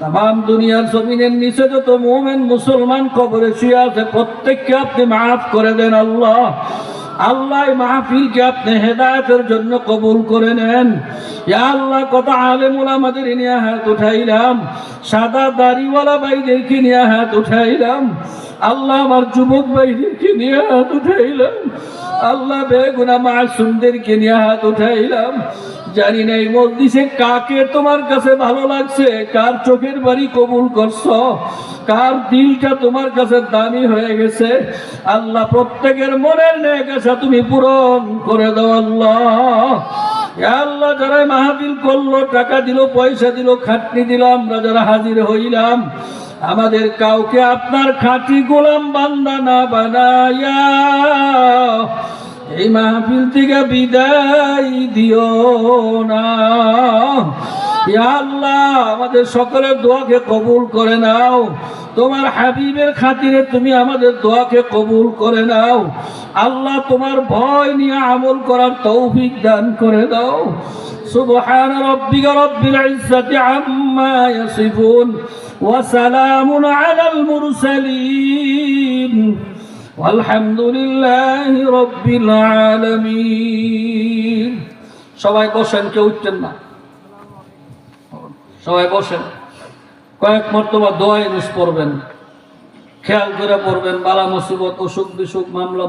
তাম দুনিয়ার জমিনের নিচে যত মুমিন মুসলমান কবরে শুয়ে আছে প্রত্যেককে আপনি মাফ করে দেন। আল্লাহ, আল্লাহ, মাহফিলকে আপনি হেদায়েতের জন্য কবুল করে নেন। ইয়া আল্লাহ, কত আলেম ওলামাদের নিয়ে হাত উঠাইলাম, সাদা দাড়িওয়ালা ভাইদেরকে নিয়ে হাত উঠাইলাম। আল্লাহ, আমার যুবক ভাইদেরকে নিয়ে হাত উঠাইলাম। আল্লাহ, বেগুনা মাসুমদেরকে নিয়ে হাত উঠাইলাম। জানি না এই মজলিসে কাকে তোমার কাছে ভালো লাগছে, কার চোখের বাড়ি কবুল করছো, কার দিলটা তোমার কাছে দামি হয়ে গেছে। আল্লাহ, প্রত্যেকের মনের নেক আশা তুমি পূরণ করে দাও। আল্লাহ, আল্লাহ, যারা মাহফিল করলো, টাকা দিল, পয়সা দিল, খাটনি দিল, আমরা যারা হাজির হইলাম, আমাদের কাউকে আপনার খাঁটি গোলাম বান্দা না বানায়া এই মাহফিল থেকে বিদায় দিও না। ইয়া আল্লাহ, আমাদের সকলের দোয়াকে কবুল করে নাও। তোমার হাবিবের খাতিরে তুমি আমাদের দোয়াকে কবুল করে নাও। আল্লাহ, তোমার ভয় নিয়ে আমল করার তৌফিক দান করে দাও। সুবহান রাব্বিকা রাব্বিল ইজ্জাতি আম্মা ইয়াসিফুন ওয়া সালামুন আলাল মুরসালিন আলহামদুলিল্লাহি রাব্বিল আলামিন। সবাই বসেন, কেউ উঠছেন না, সবাই বসেন। কয়েক মর্তবা দোয়া ইউজ করবেন, খেয়াল করে পড়বেন। বালা মুসিবত, অসুখ বিসুখ, মামলা